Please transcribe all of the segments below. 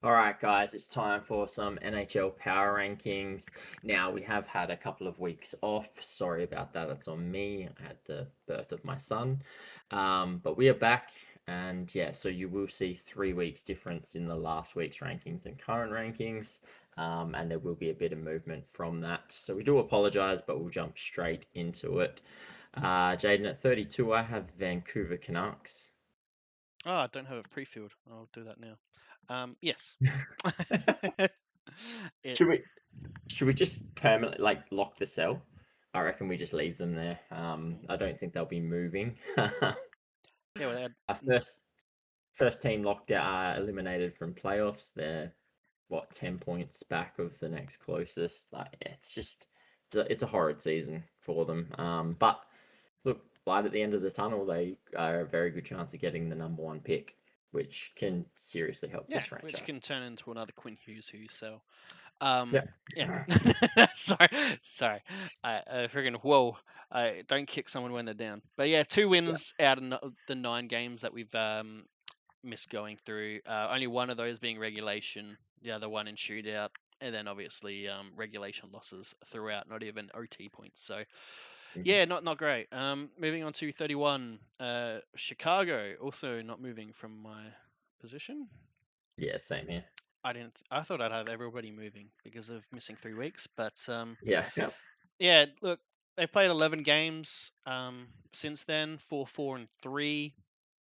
All right, guys, it's time for some NHL Power Rankings. Now, we have had a couple of weeks off. Sorry about that. That's on me. I had the birth of my son. But we are back. And yeah, so you will see 3 weeks difference in the last week's rankings and current rankings. And there will be a bit of movement from that. So we do apologize, but we'll jump straight into it. Jaden, at 32, I have Vancouver Canucks. Oh, I don't have a pre-filled. I'll do that now. Yes. it. Should we Should we just permanently lock the cell? I reckon we just leave them there. I don't think they'll be moving. Yeah. Well, they had, Our first team locked out, eliminated from playoffs. They're what 10 points back of the next closest. Like it's just it's a horrid season for them. But look, light at the end of the tunnel. They are a very good chance of getting the number one pick, which can seriously help yeah, this which franchise. can turn into another Quinn Hughes who you sell. Um. Yeah. Yeah. sorry. Sorry. I freaking whoa. I don't kick someone when they're down. But yeah, two Yeah. wins out of the 9 games that we've missed going through. Only one of those being regulation. The other one in shootout. And then obviously regulation losses throughout, not even OT points. So Mhm. yeah, not great. Moving on to 31. Chicago also not moving from my position. Yeah. Same here. I didn't. I thought I'd have everybody moving because of missing 3 weeks. But Yeah. Yeah. yeah, look, they've played 11 games since then. 4-4-3.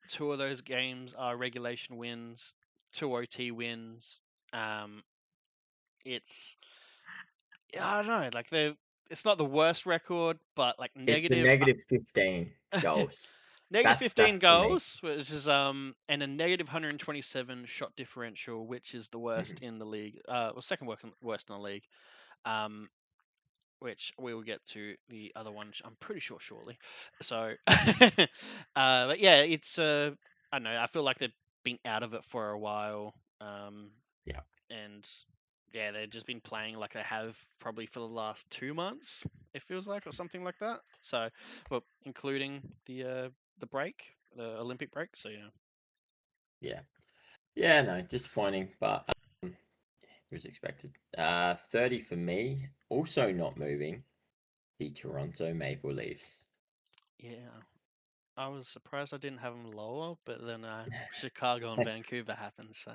Two of those games are regulation wins. Two OT wins. Um, it's I don't know. Like they, it's not the worst record, but like It's the negative. negative 15 goals. Negative That's 15 for me. goals, which is and a negative 127 shot differential, which is the worst Mhm. in the league. Well, second worst in the league. Um, which we will get to the other one. I'm pretty sure shortly. So, but yeah, it's I don't know. I feel like they've been out of it for a while. Yeah. And yeah, they've just been playing like they have probably for the last 2 months. It feels like, or something like that. So, well, including the break, the Olympic break. So yeah, Yeah. Yeah, no, disappointing, but it was expected. 30 for me, also not moving, the Toronto Maple Leafs. yeah. I was surprised I didn't have them lower, but then Chicago and Vancouver happened. So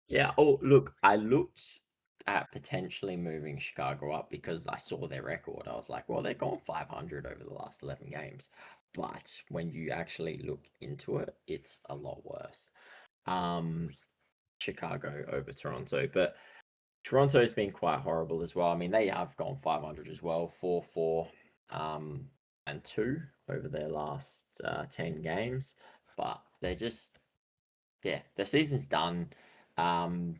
Yeah, oh, look, I looked at potentially moving Chicago up because I saw their record. I was like, well, they're gone 500 over the last 11 games. But when you actually look into it, it's a lot worse. Um, Chicago over Toronto, but Toronto's been quite horrible as well. I mean, they have gone 500 as well, 4-4 and 2 over their last 10 games, but they're just yeah, their season's done. Um,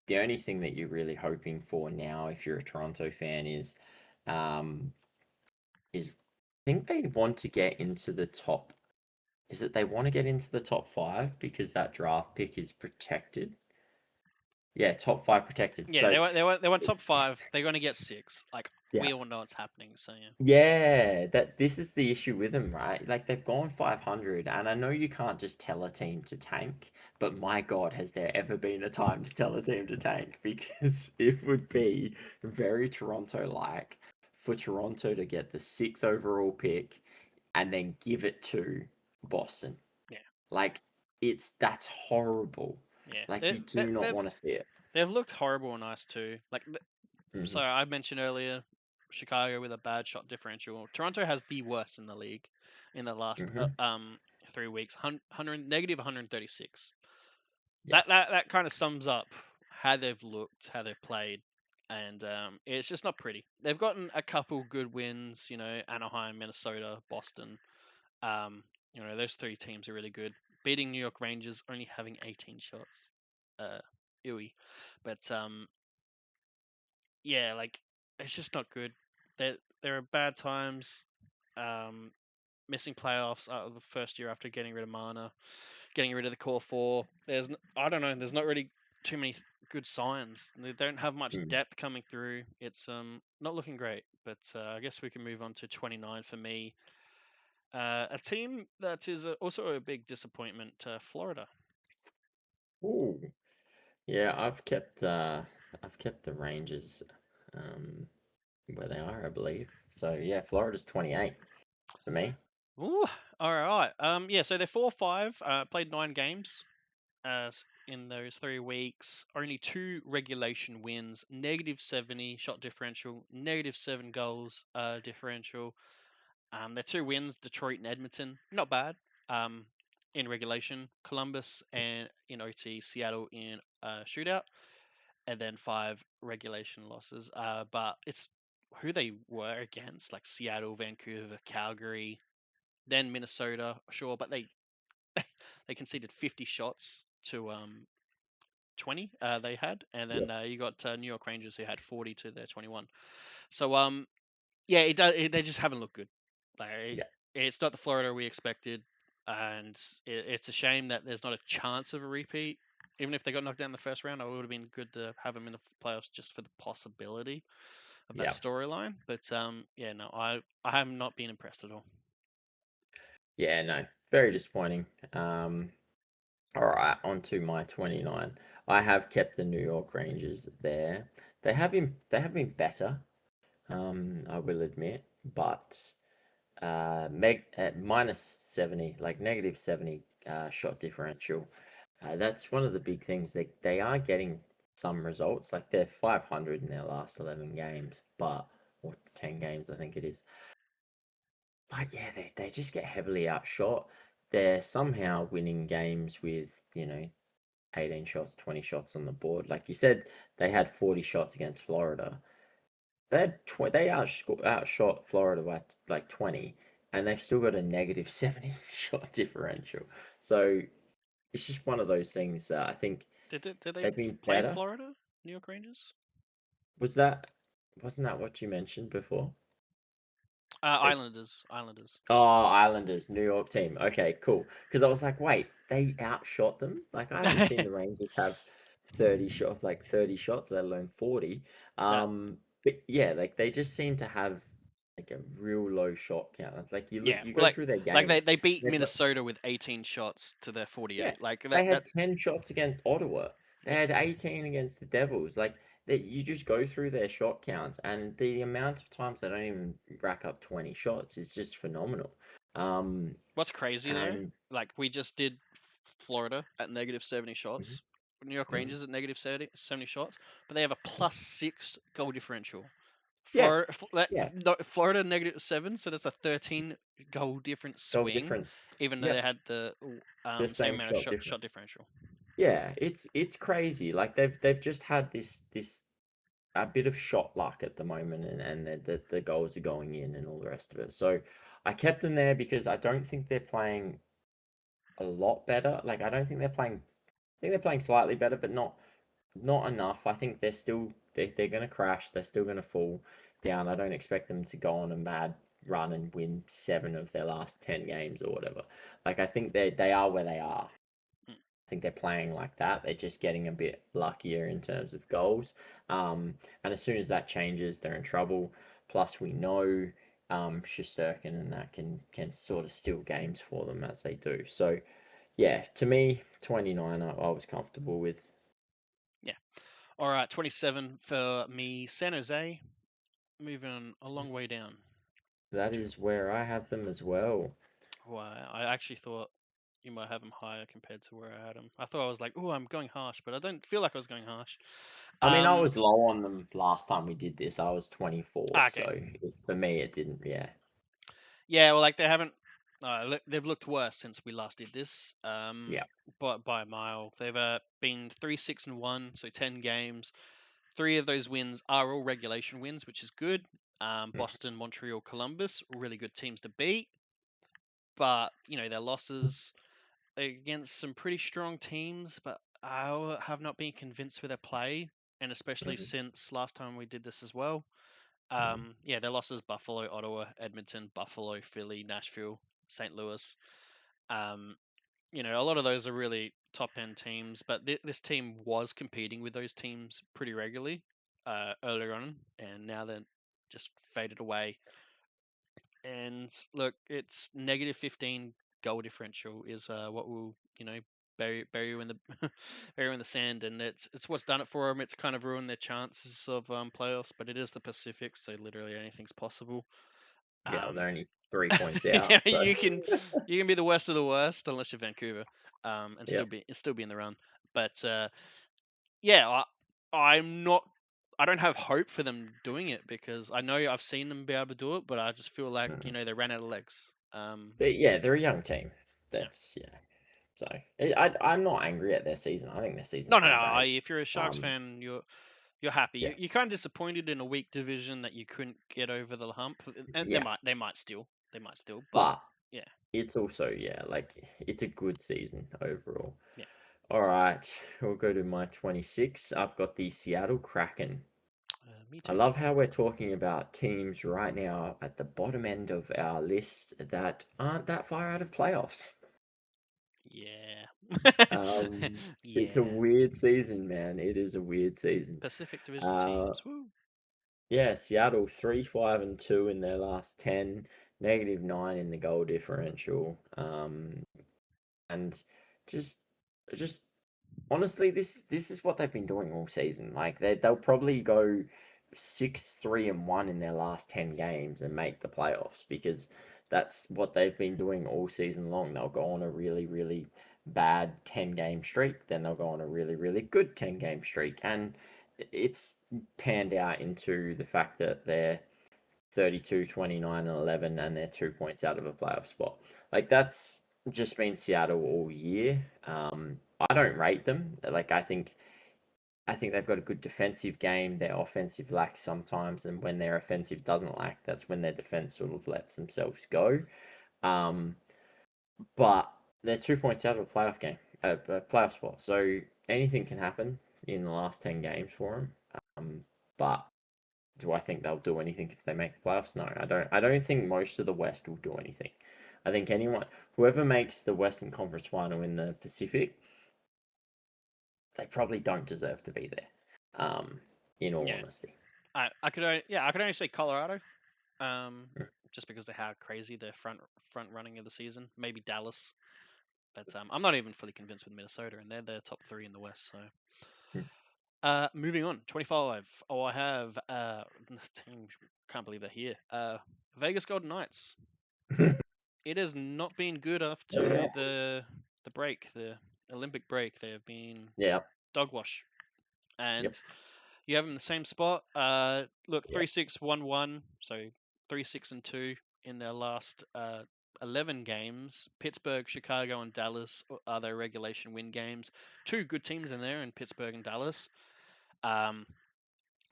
the only thing that you're really hoping for now, if you're a Toronto fan, um, is I think they want to get into the top. Is it they want to get into the top five because that draft pick is protected? Yeah, top five protected. yeah, So they want top five. They're going to get six. Like yeah, we all know what's happening. So yeah. yeah, that this is the issue with them, right? Like they've gone 500, and I know you can't just tell a team to tank, but my God, has there ever been a time to tell a team to tank? Because it would be very Toronto-like for Toronto to get the sixth overall pick and then give it to Boston. Yeah, Like that's horrible. yeah. Like you do not want to see it. They've looked horrible and nice too. Like so, Hmm. I mentioned earlier, Chicago with a bad shot differential. Toronto has the worst in the league in the last Hmm. 3 weeks. 100 negative 136. Yeah. That kind of sums up how they've looked, how they've played, and it's just not pretty. They've gotten a couple good wins. Anaheim, Minnesota, Boston. Um, those three teams are really good. Beating New York Rangers, only having 18 shots. Uh, Ewy. But yeah, like it's just not good. There are bad times. Um, Missing playoffs out of the first year after getting rid of Mana, getting rid of the core four. I don't know. There's not really too many good signs. They don't have much Mm. depth coming through. It's not looking great. But I guess we can move on to 29 for me. A team that is also a big disappointment, Florida. Ooh. Yeah, I've kept the Rangers um where they are, I believe. So yeah, Florida's 28 for me. Ooh, all right. Yeah. So they're 4-5. Played 9 games. In those 3 weeks, only 2 regulation wins, -70 shot differential, -7 goals differential. Their 2 wins, Detroit and Edmonton, not bad. Um, in regulation, Columbus and in OT, Seattle in shootout, and then 5 regulation losses. But it's who they were against, like Seattle, Vancouver, Calgary, then Minnesota, sure, but they they conceded 50 shots to 20 they had, and then Yep. you got New York Rangers who had 40 to their 21. So yeah, they just haven't looked good. Like Yeah. it's not the Florida we expected, and it's a shame that there's not a chance of a repeat. Even if they got knocked down in the first round, it would have been good to have them in the playoffs just for the possibility of that Yeah. storyline. But yeah, no, I have not been impressed at all. Yeah, no. Very disappointing. All right, on to my 29. I have kept the New York Rangers there. They have been better, I will admit, but at minus 70, like negative 70 shot differential. That's one of the big things. They are getting some results. Like they're 500 in their last 11 games, but or 10 games, I think it is. But yeah, they just get heavily outshot. They're somehow winning games with, 18 shots, 20 shots on the board. Like you said, they had 40 shots against Florida. They outshot Florida by like 20, and they've still got a negative 70 shot differential. So it's just one of those things that I think Did they they've been play better. Florida, New York Rangers? Was that wasn't that what you mentioned before? They Islanders. Oh, Islanders, New York team. Okay, cool. Because I was like, wait, they outshot them? Like I haven't seen the Rangers have 30 shots, like 30 shots, let alone 40. that But yeah, like they just seem to have like a real low shot count. It's like Yeah, you well, go through their like games, they beat they've got Minnesota with 18 shots to their yeah, 48. Like they that had 10 shots against Ottawa. They yeah. had 18 against the Devils. Like that you just go through their shot counts and the amount of times they don't even rack up 20 shots is just phenomenal. Um What's crazy though, and like we just did Florida at -70 mhm, shots, New York mhm, Rangers at -70 shots, but they have a +6 goal differential. yeah, yeah, Florida -7, so that's a 13 goal difference goal swing, difference. even though they Yep, had the the same same amount of shot shot difference. differential. Yeah, it's crazy. Like they've just had this a bit of shot luck at the moment, and the goals are going in and all the rest of it. So I kept them there because I don't think they're playing a lot better. Like I don't think they're playing. I think they're playing slightly better, but not enough. I think they're gonna crash. They're still gonna fall down. I don't expect them to go on a mad run and win 7 of their last 10 games or whatever. Like I think they are where they are. Mm. I think they're playing like that. They're just getting a bit luckier in terms of goals. And as soon as that changes, they're in trouble. Plus, we know Shesterkin and that can sort of steal games for them as they do. So, yeah, to me, 29, I was comfortable with. Yeah. All right, 27 for me. San Jose moving a long way down. That is where I have them as well. Wow, I actually thought you might have them higher compared to where I had them. I thought I was like, oh, I'm going harsh, but I don't feel like I was going harsh. I mean, I Um, was low on them last time we did this. I was 24, so okay, for me, it didn't. Yeah, yeah, well, like they haven't. They've looked worse since we last did this. yeah. But by a mile, they've been 3-6-1, so 10 games. 3 of those wins are all regulation wins, which is good. Mhm, Boston, Montreal, Columbus, really good teams to beat. But their losses against some pretty strong teams, but I have not been convinced with their play, and especially mhm, since last time we did this as well. mhm, Yeah, their losses: Buffalo, Ottawa, Edmonton, Buffalo, Philly, Nashville, St. Louis. Um, a lot of those are really top end teams, but this team was competing with those teams pretty regularly earlier on, and now they're just faded away. And look, it's -15 goal differential is what will bury you in the bury you in the sand, and it's what's done it for them. It's kind of ruined their chances of playoffs, but it is the Pacific, so literally anything's possible. Yeah, well, Um, they're only 3 points out. yeah, So you can be the worst of the worst unless you're Vancouver, and yeah, still be in the run. But yeah, I'm not. I don't have hope for them doing it because I know I've seen them be able to do it, but I just feel like mm. they ran out of legs. They're a young team. Yeah. That's yeah. So I'm not angry at their season. I think their season's No, no, been no. great. If you're a Sharks Um, fan, you're happy. yeah, You're kind of disappointed in a weak division that you couldn't get over the hump, and yeah, they might still, but but yeah, it's also like it's a good season overall. yeah. All right, we'll go to my 26. I've got the Seattle Kraken. Me I too. love how we're talking about teams right now at the bottom end of our list that aren't that far out of playoffs. Yeah. It's a Yeah. weird season, man. It is a weird season. Pacific Division Uh, teams. Woo. yeah, Seattle 3-5-2 in their last 10, -9 in the goal differential. And just just honestly, this is what they've been doing all season. Like they'll probably go 6-3-1 in their last 10 games and make the playoffs because that's what they've been doing all season long. They'll go on a really bad 10 game streak, then they'll go on a really good 10 game streak, and it's panned out into the fact that they're 32, 29, and 11, and they're 2 points out of a playoff spot. Like that's just been Seattle all year. I don't rate them. Like I think they've got a good defensive game. Their offensive lacks sometimes, and when their offensive doesn't lack, that's when their defense sort of lets themselves go. Um, but they're 2 points out of a playoff game, a playoff spot. So anything can happen in the last 10 games for them. But do I think they'll do anything if they make the playoffs? No, I don't. I don't think most of the West will do anything. I think whoever makes the Western Conference Final in the Pacific, they probably don't deserve to be there. In all Yeah. honesty. I could only say Colorado. Um, Mm, just because of how crazy their front running of the season. Maybe Dallas, but I'm not even fully convinced with Minnesota, and they're the top three in the West. So, mm. moving on, 25. Oh, I have team. Can't believe they're here. Vegas Golden Knights. It has not been good after the break, the Olympic break. They have been Yeah. dog wash, Yep. and you have them in the same spot. Look, Yep. 3-6-1-1, so 3-6-2 in their last 11 games. Pittsburgh, Chicago, and Dallas are their regulation win games. Two good teams in there in Pittsburgh and Dallas. Um,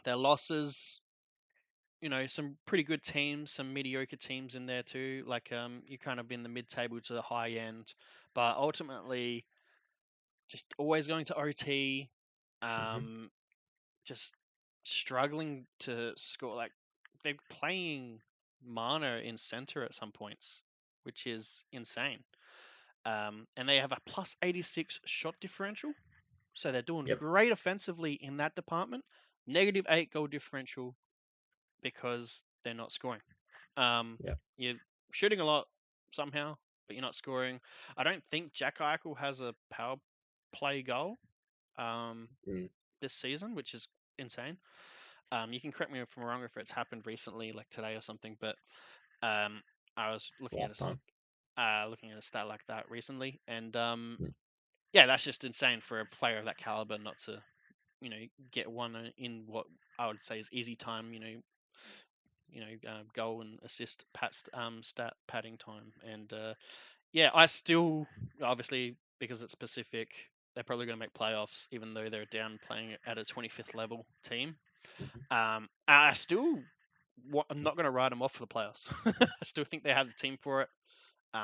their losses, some pretty good teams, some mediocre teams in there too. Like you kind of in the mid-table to the high end, but ultimately just always going to OT. Hmm. Um, just struggling to score. Like they're playing Mana in center at some points, which is insane. And they have a plus 86 shot differential, so they're doing Yep. great offensively in that department. -8 goal differential because they're not scoring. Yep. You're shooting a lot somehow, but you're not scoring. I don't think Jack Eichel has a power play goal um, Mm. this season, which is insane. You can correct me if I'm wrong if it's happened recently, like today or something, but I was Last time. looking at a stat like that recently, and Mm. yeah, that's just insane for a player of that caliber not to, get one in what I would say is easy time, goal and assist stat padding time, and yeah, I still obviously because it's Pacific, they're probably going to make playoffs, even though they're down playing at a 25th level team. Mhm. I still, I'm not going to write them off for the playoffs. I still think they have the team for it.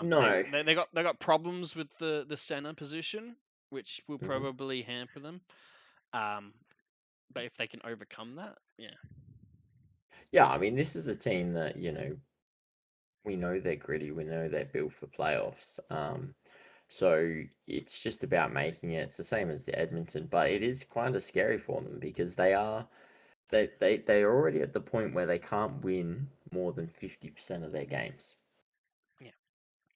No. They got problems with the center position, which will Hmm. probably hamper them. Um, but if they can overcome that, yeah, Yeah, I mean, this is a team that, we know they're gritty, we know they're built for playoffs. So it's just about making it. It's the same as the Edmonton, but it is kind of scary for them because they're already at the point where they can't win more than 50% of their games. yeah.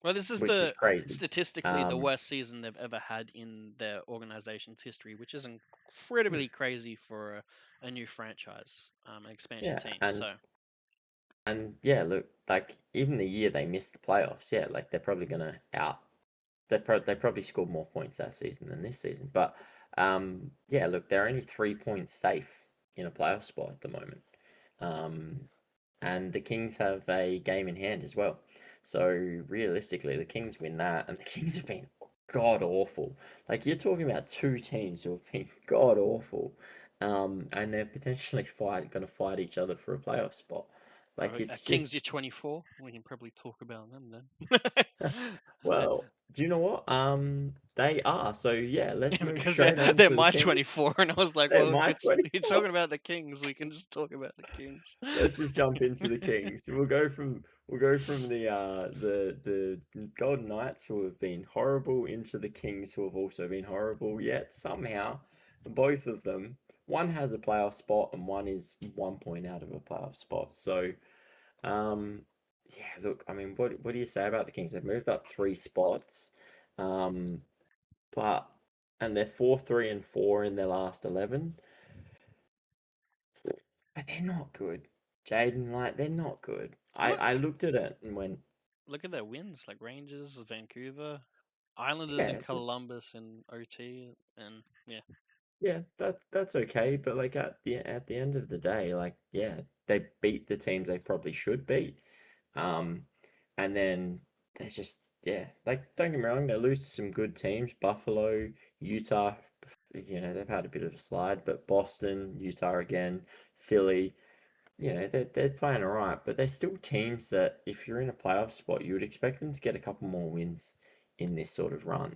Well, this is which is the crazy. statistically the Um, worst season they've ever had in their organization's history, which is incredibly crazy for a new franchise, an expansion yeah, team. and So yeah, look, like even the year they missed the playoffs, yeah, like they're probably gonna out. They probably scored more points that season than this season, but yeah, look, they're only 3 points safe in a playoff spot at the moment. Um, and the Kings have a game in hand as well. So realistically, the Kings win that, and the Kings have been god awful. Like you're talking about two teams who have been god awful, and they're potentially going to fight each other for a playoff spot. Like it's Kings, just you're 24. We can probably talk about them then. well, do you know what? They are. So yeah, let's move Because straight on they're to the my Kings. 24, and I was like, They're well, if my it's you're 24. talking about the Kings, we can just talk about the Kings. Let's just jump into the Kings. We'll go from the Golden Knights who have been horrible into the Kings who have also been horrible. Yet somehow both of them, one has a playoff spot and one is 1 point out of a playoff spot. So um yeah, look, I mean, what do you say about the Kings? They've moved up 3 spots. Um but and they're 4-3-4 in their last 11. But they're not good, Jaden. Like they're not good. I Look, I looked at it and went, look at their wins, like Rangers, Vancouver, Islanders, and yeah, Columbus in OT, and yeah. yeah, that's okay. But like at the end of the day, like yeah, they beat the teams they probably should beat. Um, and then they just yeah, like don't get me wrong, they lose to some good teams, Buffalo, Utah. They've had a bit of a slide, but Boston, Utah again, Philly. They're playing all right, but they're still teams that if you're in a playoff spot, you would expect them to get a couple more wins in this sort of run.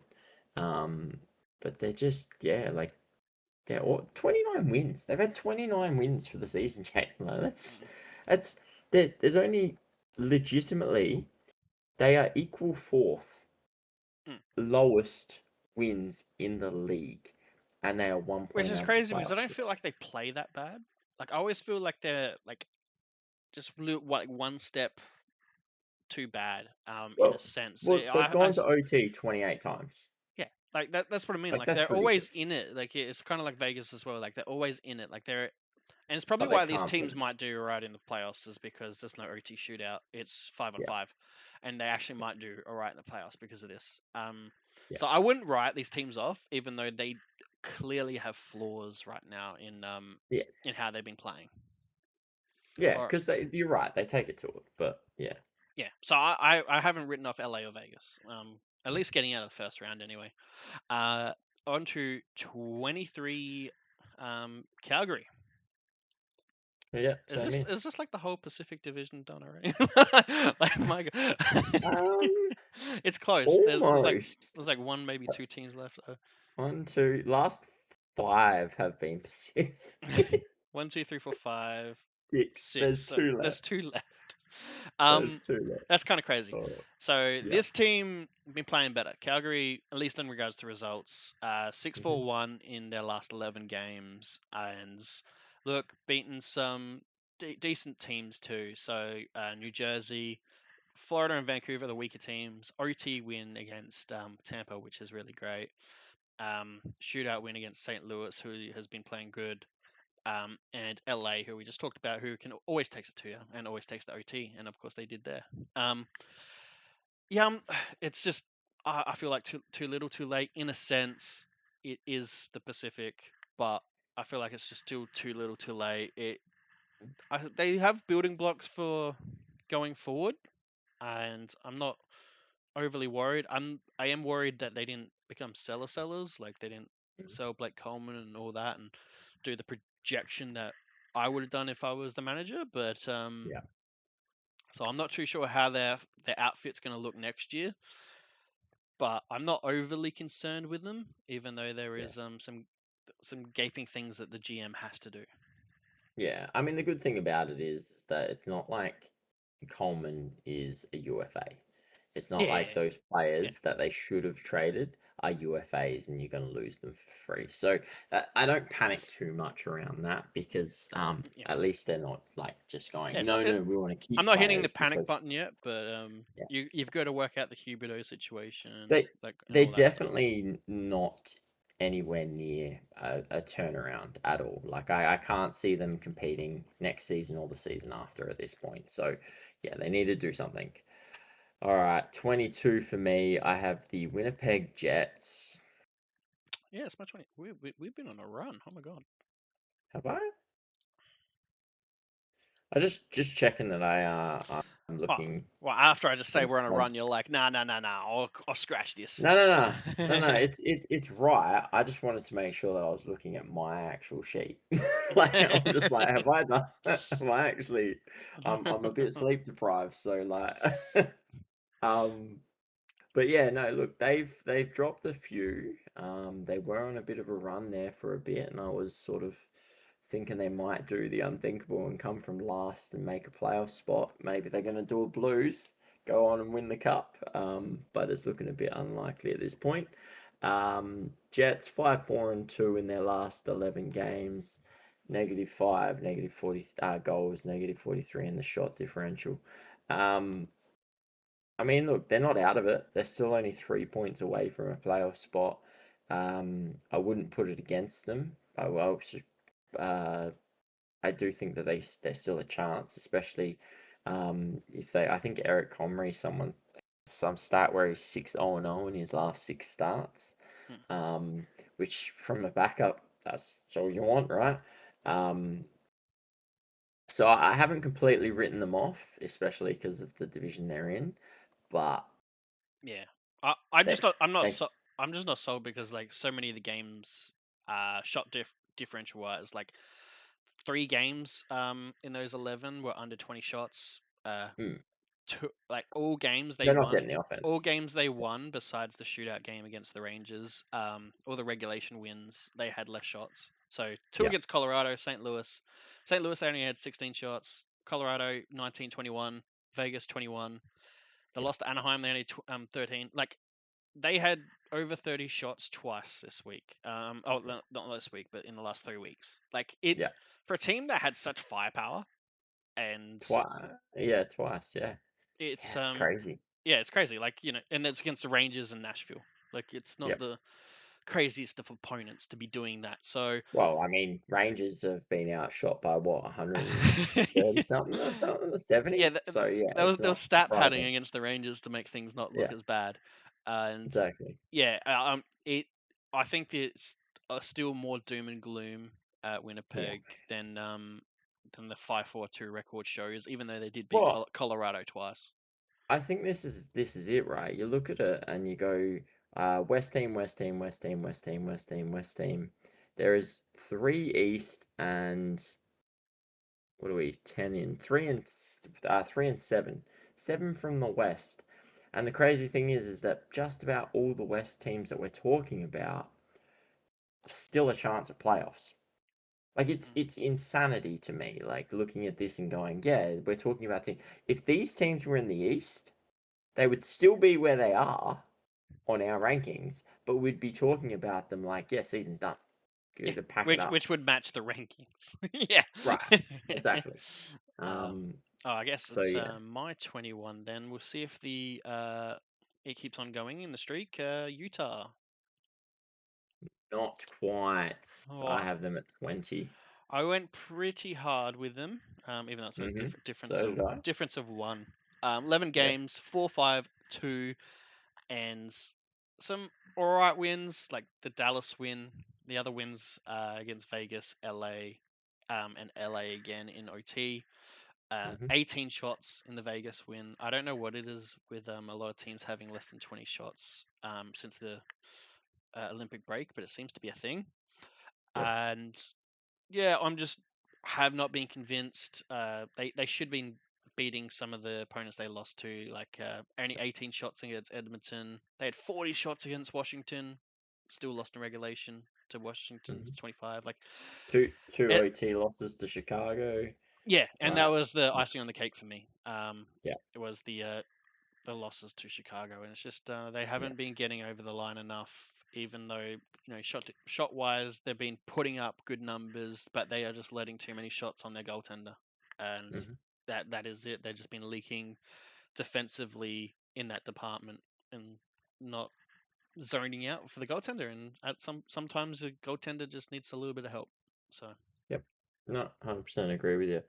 Um, but they're just, yeah, like they're all 29 wins. They've had 29 wins for the season, Jake. Like, Mm, that's there's only legitimately they are equal fourth mm. lowest wins in the league, and they are one Which point is out of the crazy because I playoffs. don't feel like they play that bad. Like I always feel like they're like just like one step too bad. In a Well, sense, well, they've gone to OT 28 times. yeah, like that's what I mean. Like Like they're that's always ridiculous. in it. Like it's kind of like Vegas as well. Like they're always in it. Like they're and it's probably But they why these can't teams win. might do right in the playoffs is because there's no OT shootout. It's five on Yeah, five, and they actually might do all right in the playoffs because of this. yeah, So I wouldn't write these teams off, even though they clearly have flaws right now yeah, in how they've been playing. yeah. Or Because you're right, they take it to it. But yeah, yeah, so I haven't written off LA or Vegas. At least getting out of the first round anyway. Uh, on to 23, Calgary. yeah, Is same this here. is this like the whole Pacific Division done already? Like my God. Um, It's close. almost there's like one maybe two teams left. one, two. Last five have been Pacific. One, two, three, four, five, Six. six. There's So two there's left. two left. Um, There's two left. that's kind of crazy. Oh, So yeah. this team been playing better. Calgary, at least in regards to results, 6-4-1 in their last 11 games, and look, beaten some decent teams too. So New Jersey, Florida, and Vancouver, the weaker teams. OT win against Tampa, which is really great. Shootout win against St. Louis, who has been playing good. And LA, who we just talked about, who can always takes it to you and always takes the OT, and of course they did there. Um, yeah, it's just I feel like too little, too late. In a sense, it is the Pacific, but I feel like it's just still too little, too late. They have building blocks for going forward, and I'm not overly worried. I am worried that they didn't become sellers, like they didn't sell Blake Coleman and all that, and do the projection that I would have done if I was the manager. But Yeah. so I'm not too sure how their outfit's going to look next year. But I'm not overly concerned with them, even though there Yeah. is some gaping things that the GM has to do. Yeah. I mean, the good thing about it is that it's not like Coleman is a UFA. It's not like Yeah, those yeah, players that they should have traded. are UFAs and you're going to lose them for free. So I don't panic too much around that because Yeah, at least they're not like just yeah. going, It's not. no, no, we want to I'm keep not hitting the players panic because button yet, but yeah, you've got to work out the Huberto situation, they like, and they're all that stuff. definitely not anywhere near a turnaround at all. Like I can't see them competing next season or the season after at this point. So yeah, they need to do something. All right, 22 for me. I have the Winnipeg Jets. Yeah, it's my 20. We've been on a run. Oh my god. Have I? I just checking that I'm Oh, looking well, after I just say on, we're on a on run, you're like, nah, nah, nah, nah. I'll scratch this. no, no, no, no, no. It's right. I just wanted to make sure that I was looking at my actual sheet. Like I'm just like, have I done? Am I actually? I'm a bit sleep deprived, so like, um, but yeah, no. Look, they've dropped a few. They were on a bit of a run there for a bit, and I was sort of thinking they might do the unthinkable and come from last and make a playoff spot. Maybe they're going to do a Blues, go on and win the cup, but it's looking a bit unlikely at this point. Jets 5-4-2 in their last 11 games, -5, -40 goals, -43 in the shot differential. Um, I mean, look, they're not out of it. They're still only 3 points away from a playoff spot. I wouldn't put it against them. Uh, I do think that there's still a chance, especially if they. I think Eric Comrie, some stat where he's 6-0-0 in his last six starts, Hmm. which from a backup, that's all you want, right? Um, so I haven't completely written them off, especially because of the division they're in, but Yeah, I'm they just not. I'm not. they I'm just not sold because like so many of the games, shot differential wise, like 3 games in those 11 were under 20 shots. hmm, Like all games they they're not won. getting the All offense. games they won, besides the shootout game against the Rangers, all the regulation wins, they had less shots. So two Yeah, against Colorado, St. Louis. St. Louis they only had 16 shots. Colorado 19-21. Vegas 21. The yeah, lost to Anaheim they only 13. Like they had over 30 shots twice this week. Not this week, but in the last 3 weeks. Like it yeah. for a team that had such firepower and Twice, yeah, twice, yeah, yeah. it's It's crazy. yeah, it's crazy. Like, and that's against the Rangers and Nashville. Like, it's not Yep. the craziest of opponents to be doing that. So, Well, I mean, Rangers have been outshot by what, 130 something or something, yeah, 70? So yeah, it's there was not stat padding surprising. against the Rangers to make things not look Yeah, as bad. And exactly. yeah, I think it's still more doom and gloom at Yeah. Winnipeg than the 5-4-2 record shows, even though they did beat Well, Colorado twice. I think this is it, right? You look at it and you go, West team, West team, West team, West team, West team, West team. There is three East and what are we? 10 in 3 and 7, 7 from the West. And the crazy thing is that just about all the West teams that we're talking about are still a chance at playoffs. Like Mm. it's insanity to me. Like looking at this and going, yeah, we're talking about team. If these teams were in the East, they would still be where they are on our rankings, but we'd be talking about them like, yeah, season's done. Yeah, Good, pack it up. which would match the rankings. Yeah. Right. Exactly. um, Um. I guess So it's yeah, my 21 then. We'll see if the it keeps on going in the streak. Utah. not quite. I Oh, have them at 20. I went pretty hard with them, even though it's a So did I. difference of one. 11 Yep. games, 4-5-2, and some alright wins like the Dallas win. The other wins against Vegas, LA, and LA again in OT. hmm 18 shots in the Vegas win. I don't know what it is with a lot of teams having less than 20 shots since the Olympic break, but it seems to be a thing. Yep. And yeah, I'm just have not been convinced. They should be beating some of the opponents they lost to, like only 18 shots against Edmonton. They had 40 shots against Washington, still lost in regulation to Washington's hmm 25. Like two it, OT losses to Chicago. yeah, and that Like, was the icing on the cake for me. yeah. It was the the losses to Chicago, and it's just they Yeah. haven't been getting over the line enough. Even though shot wise they've been putting up good numbers, but they are just letting too many shots on their goaltender, and Hmm. that is it. They've just been leaking defensively in that department and not zoning out for the goaltender. And at sometimes the goaltender just needs a little bit of help. So Yep. No, 100% agree with you.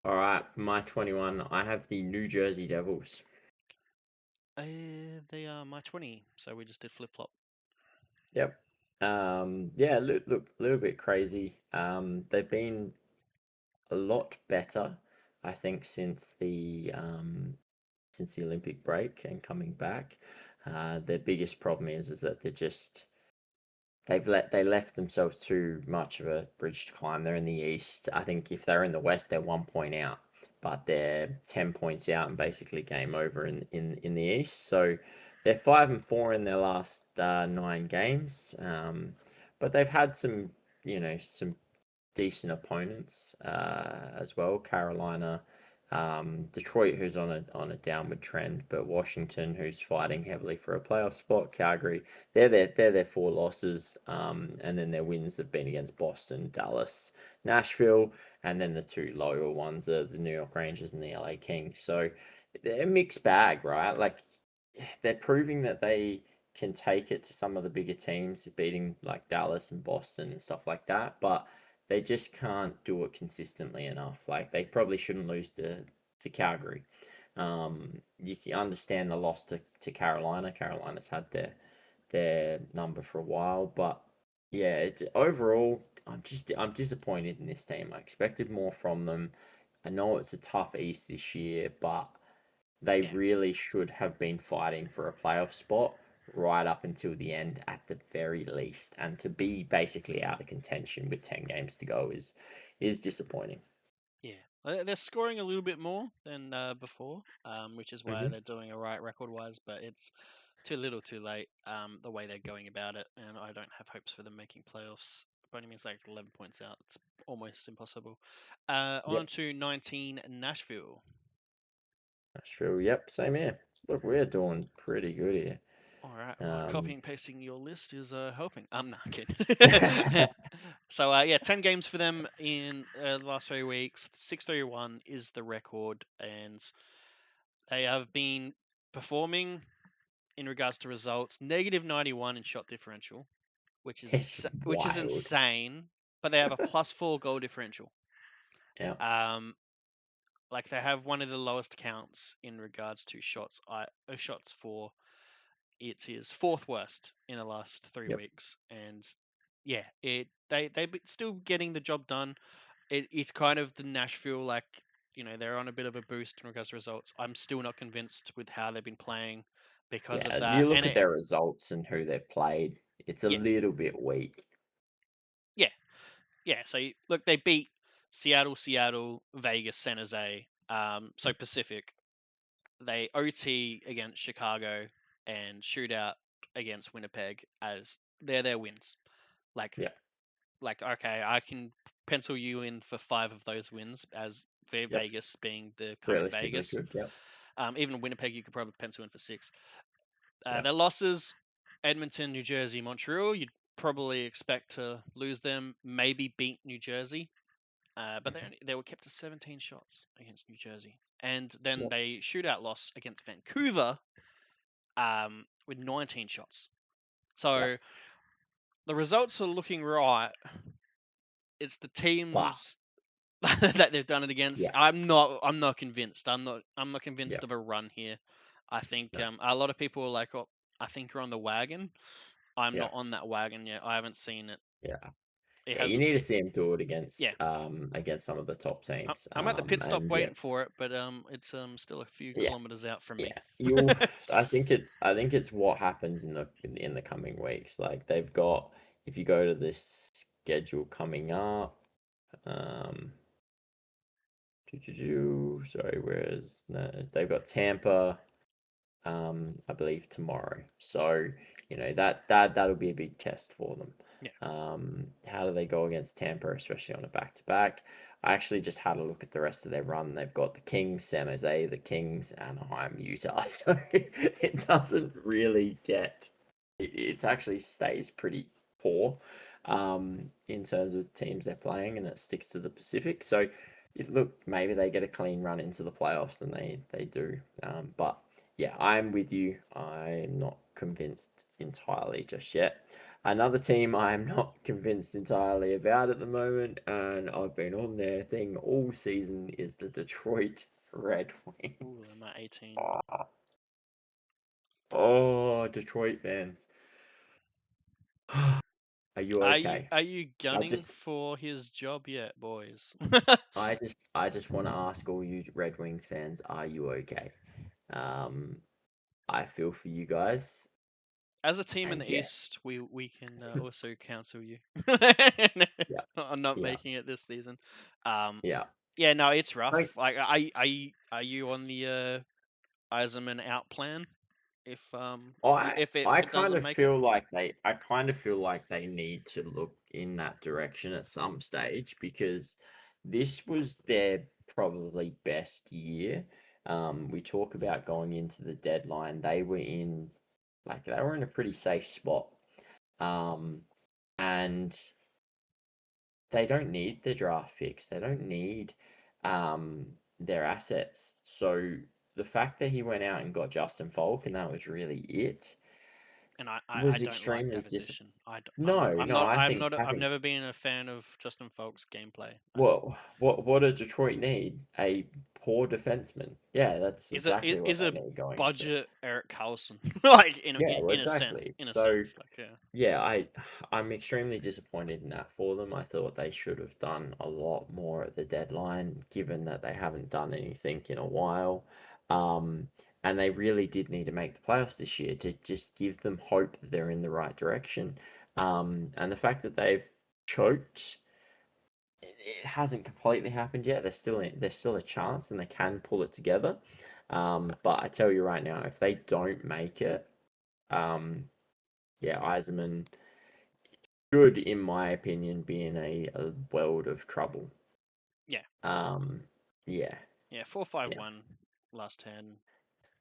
All right, for my 21, I have the New Jersey Devils. they are my 20. So we just did flip flop. Yep. Yeah, look, a little bit crazy. They've been a lot better, I think, since the Olympic break and coming back. Their biggest problem is that they left themselves too much of a bridge to climb. They're in the East. I think if they're in the West, they're 1 point out, but they're 10 points out and basically game over in the East. So they're 5-4 in their last 9 games. But they've had some decent opponents as well. Carolina, Detroit, who's on a downward trend, but Washington, who's fighting heavily for a playoff spot. Calgary, they're their 4 losses, and then their wins have been against Boston, Dallas, Nashville, and then the two lower ones are the New York Rangers and the LA Kings. So they're a mixed bag, right? Like they're proving that they can take it to some of the bigger teams, beating like Dallas and Boston and stuff like that, but they just can't do it consistently enough. Like they probably shouldn't lose to Calgary. You can understand the loss to Carolina. Carolina's had their number for a while, but yeah, it's overall I'm disappointed in this team. I expected more from them. I know it's a tough East this year, but they Yeah, really should have been fighting for a playoff spot right up until the end at the very least. And to be basically out of contention with 10 games to go is disappointing. yeah. They're scoring a little bit more than before, which is why Hmm. they're doing all right record wise. But it's too little, too late. The way they're going about it, and I don't have hopes for them making playoffs. By any means, like 11 points out, it's almost impossible. On Yep. to 19 Nashville. Nashville. Yep. Same here. Look, we're doing pretty good here. All right. Well, Um, copying and pasting your list is helping. I'm not kidding. So yeah, 10 games for them in the last 3 weeks. 6-3-1 is the record, and they have been performing in regards to results. -91 in shot differential, it's which is wild. insane. But they have a +4 goal differential. Yeah. Um, like they have one of the lowest counts in regards to shots for. It is fourth worst in the last three Yep. weeks, and yeah, they still getting the job done. It's kind of the Nashville, like they're on a bit of a boost in regards to results. I'm still not convinced with how they've been playing because of Yeah. that, You look and at their results and who they've played. It's a yeah, little bit weak. yeah, yeah. So look, they beat Seattle, Vegas, San Jose, so Pacific. They OT against Chicago and shootout against Winnipeg as they're their wins. Like Yeah. okay, I can pencil you in for 5 of those wins as Yep. Vegas being the kind of Realistically Vegas. good. Yep. Even Winnipeg, you could probably pencil in for 6. Yep. Their losses: Edmonton, New Jersey, Montreal. You'd probably expect to lose them, maybe beat New Jersey, but Hmm. they were kept to 17 shots against New Jersey, and then Yep. they shootout loss against Vancouver with 19 shots. Yep. So the results are looking right. It's the But teams that they've done it against. yeah. I'm not convinced. I'm not convinced Yep. of a run here. I think No. a lot of people are like, oh, I think you're on the wagon. I'm Yeah. not on that wagon yet. I haven't seen it. Yeah. It Yeah. You hasn't. need to see him do it Yeah, against some of the top teams. I'm at the pit stop And yeah. waiting for it, but it's still a few Yeah. kilometers out from me. Yeah. I think it's what happens in the coming weeks. Like they've got if you go to this schedule coming up, um sorry, where's no, they've got Tampa, I believe tomorrow. So, that'll be a big test for them. Yeah. How do they go against Tampa, especially on a back-to-back? I actually just had a look at the rest of their run. They've got the Kings, San Jose, the Kings, Anaheim, Utah. So it doesn't really get. It actually stays pretty poor in terms of teams they're playing, and it sticks to the Pacific. So look, maybe they get a clean run into the playoffs, and they do. But yeah, I'm with you. I'm not convinced entirely just yet. Another team I'm not convinced entirely about at the moment, and I've been on their thing all season, is the Detroit Red Ooh, I'm Wings. at 18. Oh, oh, Detroit fans. Are you okay? Are you I gunning just for his job yet, boys? I just want to ask all you Red Wings fans, are you okay? Um, I feel for you guys, As a team in and the yes, East, we can also counsel you yeah, on not yeah, making it this season. Um, yeah. yeah, no, it's Like, rough. Like, are you on the Eiserman out plan I if I it kind doesn't of make it? feel like they need to look in that direction at some stage, because this was their probably best year. We talk about going into the deadline, they were in a pretty safe spot. Um, and they don't need the draft picks. They don't need their assets. So the fact that he went out and got Justin Falk and that was really it And I was don't like extremely that disappointing. addition. No, no, I think I've having never been a fan of Justin Folk's gameplay. what does Detroit need? A poor defenseman. Yeah, that's exactly what Is they a need going into. budget Eric Carlson like Yeah, well, exactly. in a So sense like yeah. yeah, I'm extremely disappointed in that for them. I thought they should have done a lot more at the deadline, given that they haven't done anything in a while. And they really did need to make the playoffs this year to just give them hope that they're in the right direction. And the fact that they've choked, it hasn't completely happened yet. There's still a chance, and they can pull it together. But I tell you right now, if they don't make it, um, yeah, Eiserman should, in my opinion, be in a world of trouble. Yeah. Um, yeah, Yeah, 4 5 yeah. 1 last 10.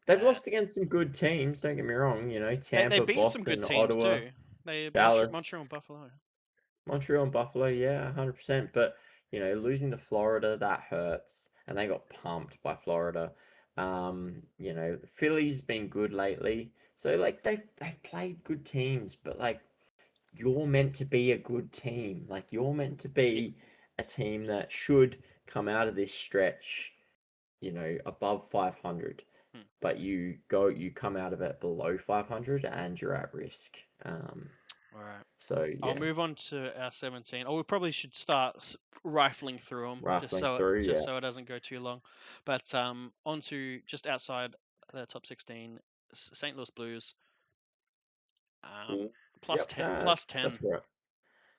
They've Uh, lost against some good teams. Don't get me wrong. You know, they Tampa, beat some good Boston, teams Ottawa, too. They Dallas, Montreal and Buffalo. Montreal, and Buffalo. Yeah, 100%. But losing to Florida, that hurts, and they got pumped by Florida. Philly's been good lately. So like they've played good teams, but like you're meant to be a good team. Like you're meant to Yeah. be a team that should come out of this stretch, above 500. Hmm. But you come out of it below 500 and you're at risk. All right. So I'll yeah, move on to our 17. Oh, we probably should start rifling through them rifling through, just yeah. so it doesn't go too long. But on to just outside the top 16, St. Louis Blues, Cool. plus Yep, 10, plus 10,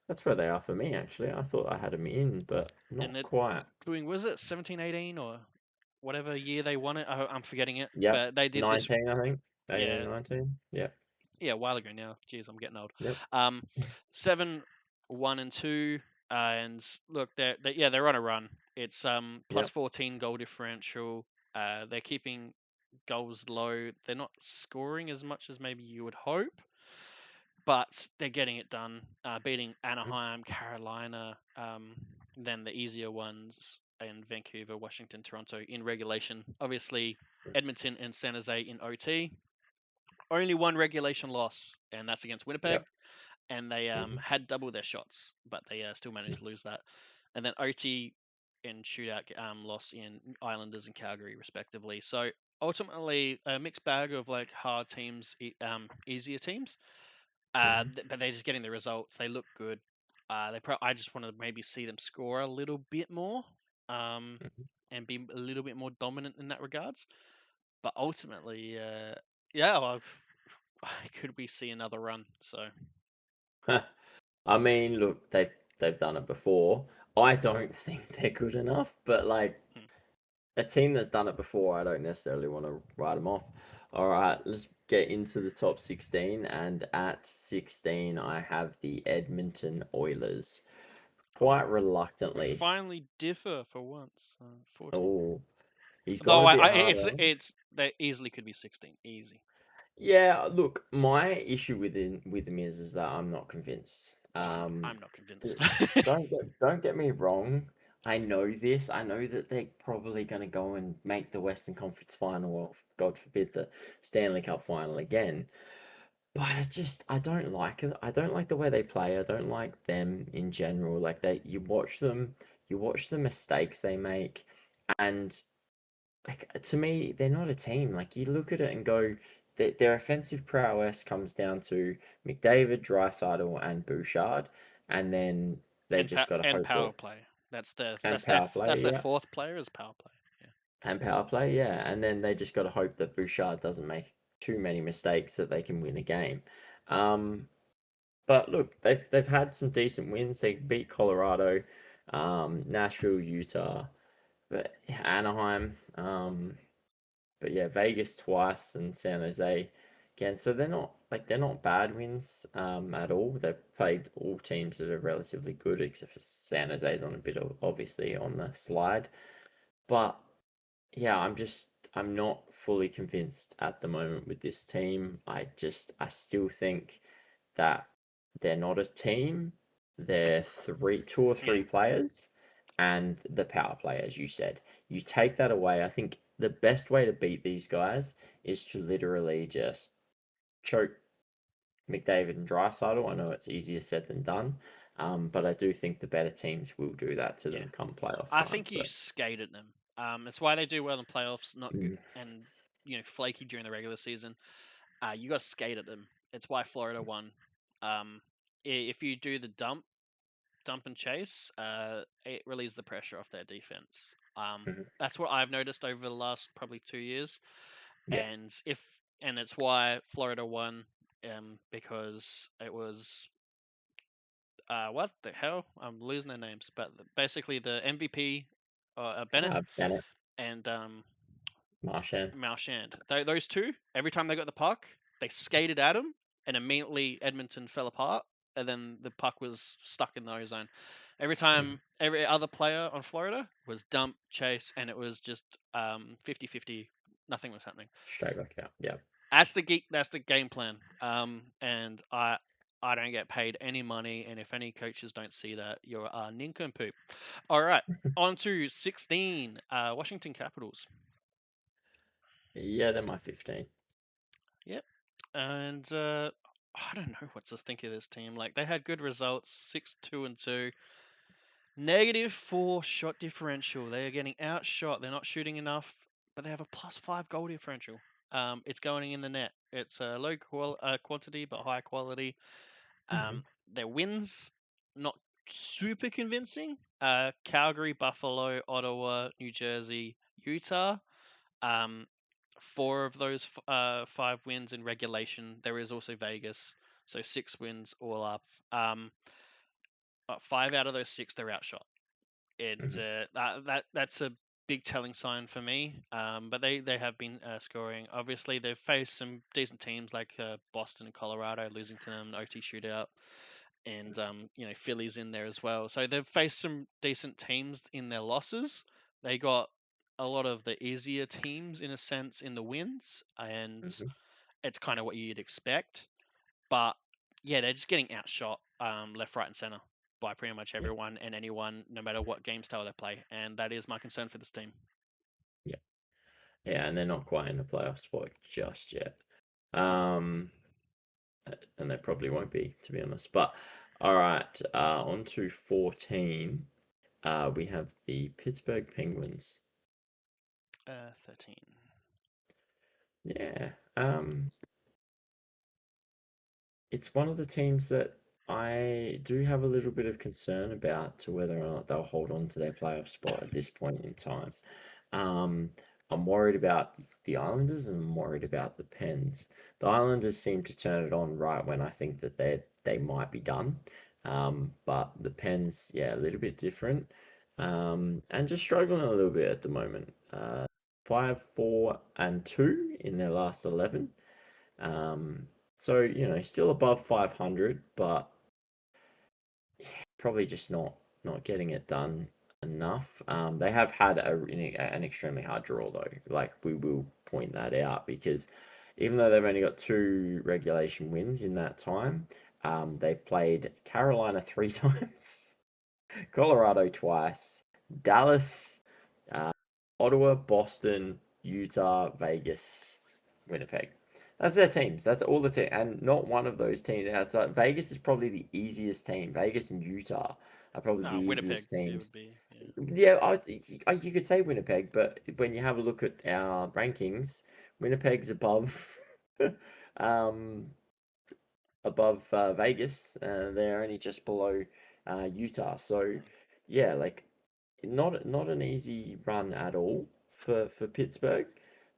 that's where they are for me actually. I thought I had them in, but and not they're quite. doing was it 17 18 or whatever year they won it? I'm forgetting it, Yep, but they did this. 19, I think. 18, Yeah, 19. Yep, yeah, a while ago now. Jeez, I'm getting old. yep, Um, 7 1 and 2, and look, they're on a run. It's plus yep. 14 goal differential. They're keeping goals low. They're not scoring as much as maybe you would hope, but they're getting it done. Beating Anaheim, Carolina, then the easier ones in Vancouver, Washington, Toronto in regulation. Obviously, Edmonton and San Jose in OT. Only one regulation loss, and that's against Winnipeg. Yep. And they Hmm. had double their shots, but they still managed to lose that. And then OT and shootout loss in Islanders and Calgary, respectively. So ultimately, a mixed bag of like hard teams, easier teams. Hmm. But they're just getting the results. They look good. I just want to maybe see them score a little bit more, um, Hmm. and be a little bit more dominant in that regards. But ultimately, yeah, well, could we see another run? So I mean, look, they've done it before. I don't think they're good enough, but like hmm. a team that's done it before, I don't necessarily want to write them off. All right, let's get into the top 16. And at 16, I have the Edmonton Oilers. Oh, Quite we reluctantly. finally differ for once. 14. Oh, he's Though gone a bit harder. it's they easily could be 16. Easy. Yeah, look, my issue with him is that I'm not convinced. I'm not convinced. D- don't get me wrong. I know this. I know that they're probably going to go and make the Western Conference final, or God forbid, the Stanley Cup final again. But I don't like it. I don't like the way they play. I don't like them in general. Like you watch the mistakes they make, and like to me, they're not a team. Like you look at it and go, their offensive prowess comes down to McDavid, Draisaitl, and Bouchard, and then they just got to And hope power that play. and power play, That's their yeah, fourth player is power play. Yeah. and power play, yeah, and then they just got to hope that Bouchard doesn't make too many mistakes that they can win a game. Um, but look, they've had some decent wins. They beat Colorado, Nashville, Utah, but Anaheim. But yeah, Vegas twice and San Jose again. So they're not bad wins at all. They've played all teams that are relatively good, except for San Jose's on a bit of obviously on the slide. But yeah, I'm not fully convinced at the moment with this team. I still think that they're not a team. They're two or Yeah. three players, and the power play, as you said. You take that away. I think the best way to beat these guys is to literally just choke McDavid and Draisaitl. I know it's easier said than done, but I do think the better teams will do that to Yeah. them come playoff I time. think you So skate at them. It's why they do well in playoffs, not good mm, and flaky during the regular season. You got to skate at them. It's why Florida won. Um, if you do the dump and chase, it relieves the pressure off their defense. mhm, That's what I've noticed over the last probably 2 years, yeah, and it's why Florida won, because it was what the hell? I'm losing their names, but basically the MVP, Bennett Bennett, and Marchand. Marchand. Those two, every time they got the puck, they skated at him, and immediately Edmonton fell apart, and then the puck was stuck in the ozone. Every Mhm. time, every other player on Florida was dump, chase, and it was just 50-50. Nothing was happening. Straight back out. Yeah. That's the game plan. And I don't get paid any money, and if any coaches don't see that, you're a nincompoop. All right, on to 16. Washington Capitals. Yeah, they're my 15. Yep. And I don't know what to think of this team. Like they had good results, 6-2-2, -4 shot differential. They are getting outshot. They're not shooting enough, but they have a +5 goal differential. It's going in the net. It's a quantity but high quality. Mhm, Their wins not super convincing. Calgary, Buffalo, Ottawa, New Jersey, Utah. Um, four of those 5 wins in regulation. There is also Vegas, so 6 wins all up. But 5 out of those 6 they're outshot. mhm, That's a big telling sign for me. But they have been scoring. Obviously, they've faced some decent teams like Boston and Colorado, losing to them in OT shootout, and Philly's in there as well. So they've faced some decent teams in their losses. They got a lot of the easier teams in a sense in the wins, and mhm. it's kind of what you'd expect. But yeah, they're just getting outshot left, right, and center by pretty much Yeah, everyone and anyone, no matter what game style they play. And that is my concern for this team. yeah, yeah, and they're not quite in the playoff spot just yet. No. Um, and they probably won't be, to be honest. But all right, on to 14. We have the Pittsburgh Penguins. 13. Yeah, it's one of the teams that I do have a little bit of concern about to whether or not they'll hold on to their playoff spot at this point in time. Um, I'm worried about the Islanders and I'm worried about the Pens. The Islanders seem to turn it on right when I think that they might be done. But the Pens, yeah, a little bit different. and just struggling a little bit at the moment. 5-4-2 in their last 11. Um, so still above 500, but probably just not getting it done enough. They have had an extremely hard draw though. Like we will point that out because even though they've only got two regulation wins in that time, they've played Carolina three times, Colorado twice, Dallas, uh, Ottawa, Boston, Utah, Vegas, Winnipeg. That's their teams. That's all the team, and not one of those teams outside. Vegas is probably the easiest team. Vegas and Utah are probably the Winnipeg, easiest it would teams. be. Yeah. Yeah, you could say Winnipeg, but when you have a look at our rankings, Winnipeg's above, um, above Vegas. They're only just below Utah. So yeah, like not an easy run at all for Pittsburgh,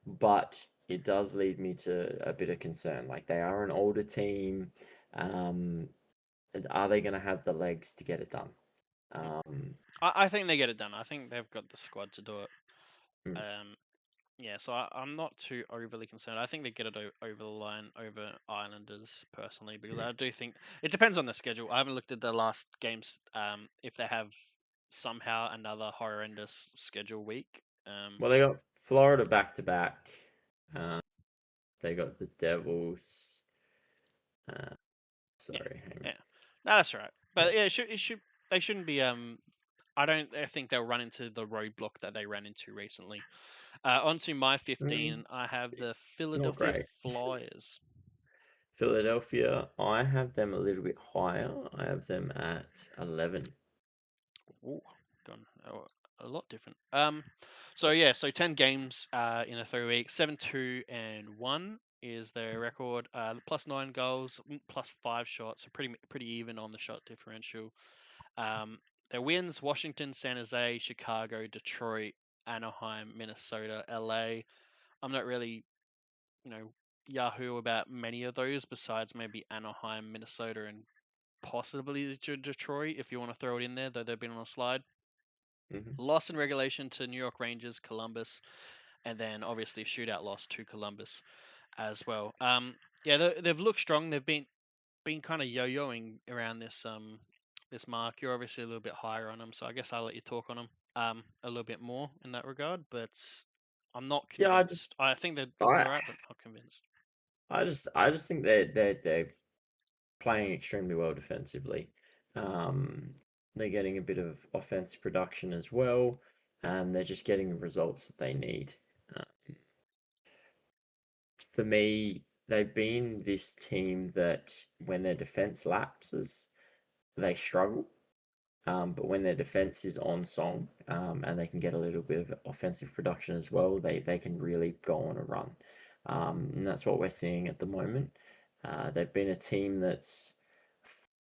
but it does lead me to a bit of concern. Like they are an older team. Um, and are they going to have the legs to get it done? Yeah. Um, I think they get it done. I think they've got the squad to do it. mm, Um, yeah, so I'm not too overly concerned. I think they get it over the line over Islanders personally because mm. I do think it depends on the schedule. I haven't looked at the last games. If they have somehow another horrendous schedule week. Well, they got Florida back to back. Uh, they got the Devils. Uh, Yeah, sorry, hang on. yeah, no, that's right. Yeah. But yeah, it should they shouldn't be. I think they'll run into the roadblock that they ran into recently. Onto my Mm, 15, I have the not Philadelphia great. Flyers. Philadelphia, I have them a little bit higher. I have them at 11. Ooh, gone a lot different. So yeah, so 10 games in the 3 weeks, 7-2-1 is their record. Plus 9 goals, plus 5 shots, so pretty even on the shot differential. Um, their wins: Washington, San Jose, Chicago, Detroit, Anaheim, Minnesota, LA. I'm not really, you know, Yahoo about many of those besides maybe Anaheim, Minnesota, and possibly Detroit if you want to throw it in there, though they've been on a slide. Hmm. Loss in regulation to New York Rangers, Columbus, and then obviously shootout loss to Columbus as well. Yeah, they've looked strong. They've been kind of yo-yoing around this mark. You're obviously a little bit higher on them, so I guess I'll let you talk on them a little bit more in that regard. But I'm not Yeah, convinced. I think they'll be I, all right, but not convinced. I just think they're playing extremely well defensively. Um, they're getting a bit of offensive production as well, and they're just getting the results that they need. Uh, for me, they've been this team that when their defense lapses, they struggle. But when their defense is on song, and they can get a little bit of offensive production as well, they can really go on a run. And that's what we're seeing at the moment. They've been a team that's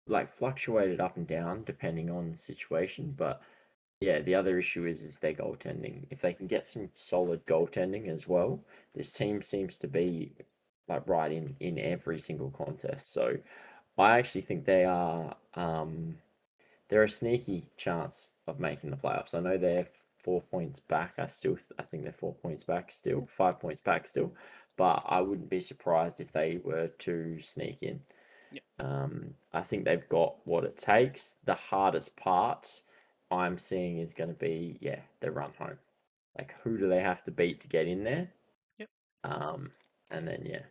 like fluctuated up and down depending on the situation. But yeah, the other issue is their goaltending. If they can get some solid goaltending as well, this team seems to be like right in every single contest. So I actually think they're a sneaky chance of making the playoffs. I know they're 4 points back. I think they're 4 points back still, 5 points back still, but I wouldn't be surprised if they were to sneak in. Yeah, I think they've got what it takes. The hardest part I'm seeing is going to be, yeah, the run home. Like, who do they have to beat to get in there? yep. Um, and then, yeah.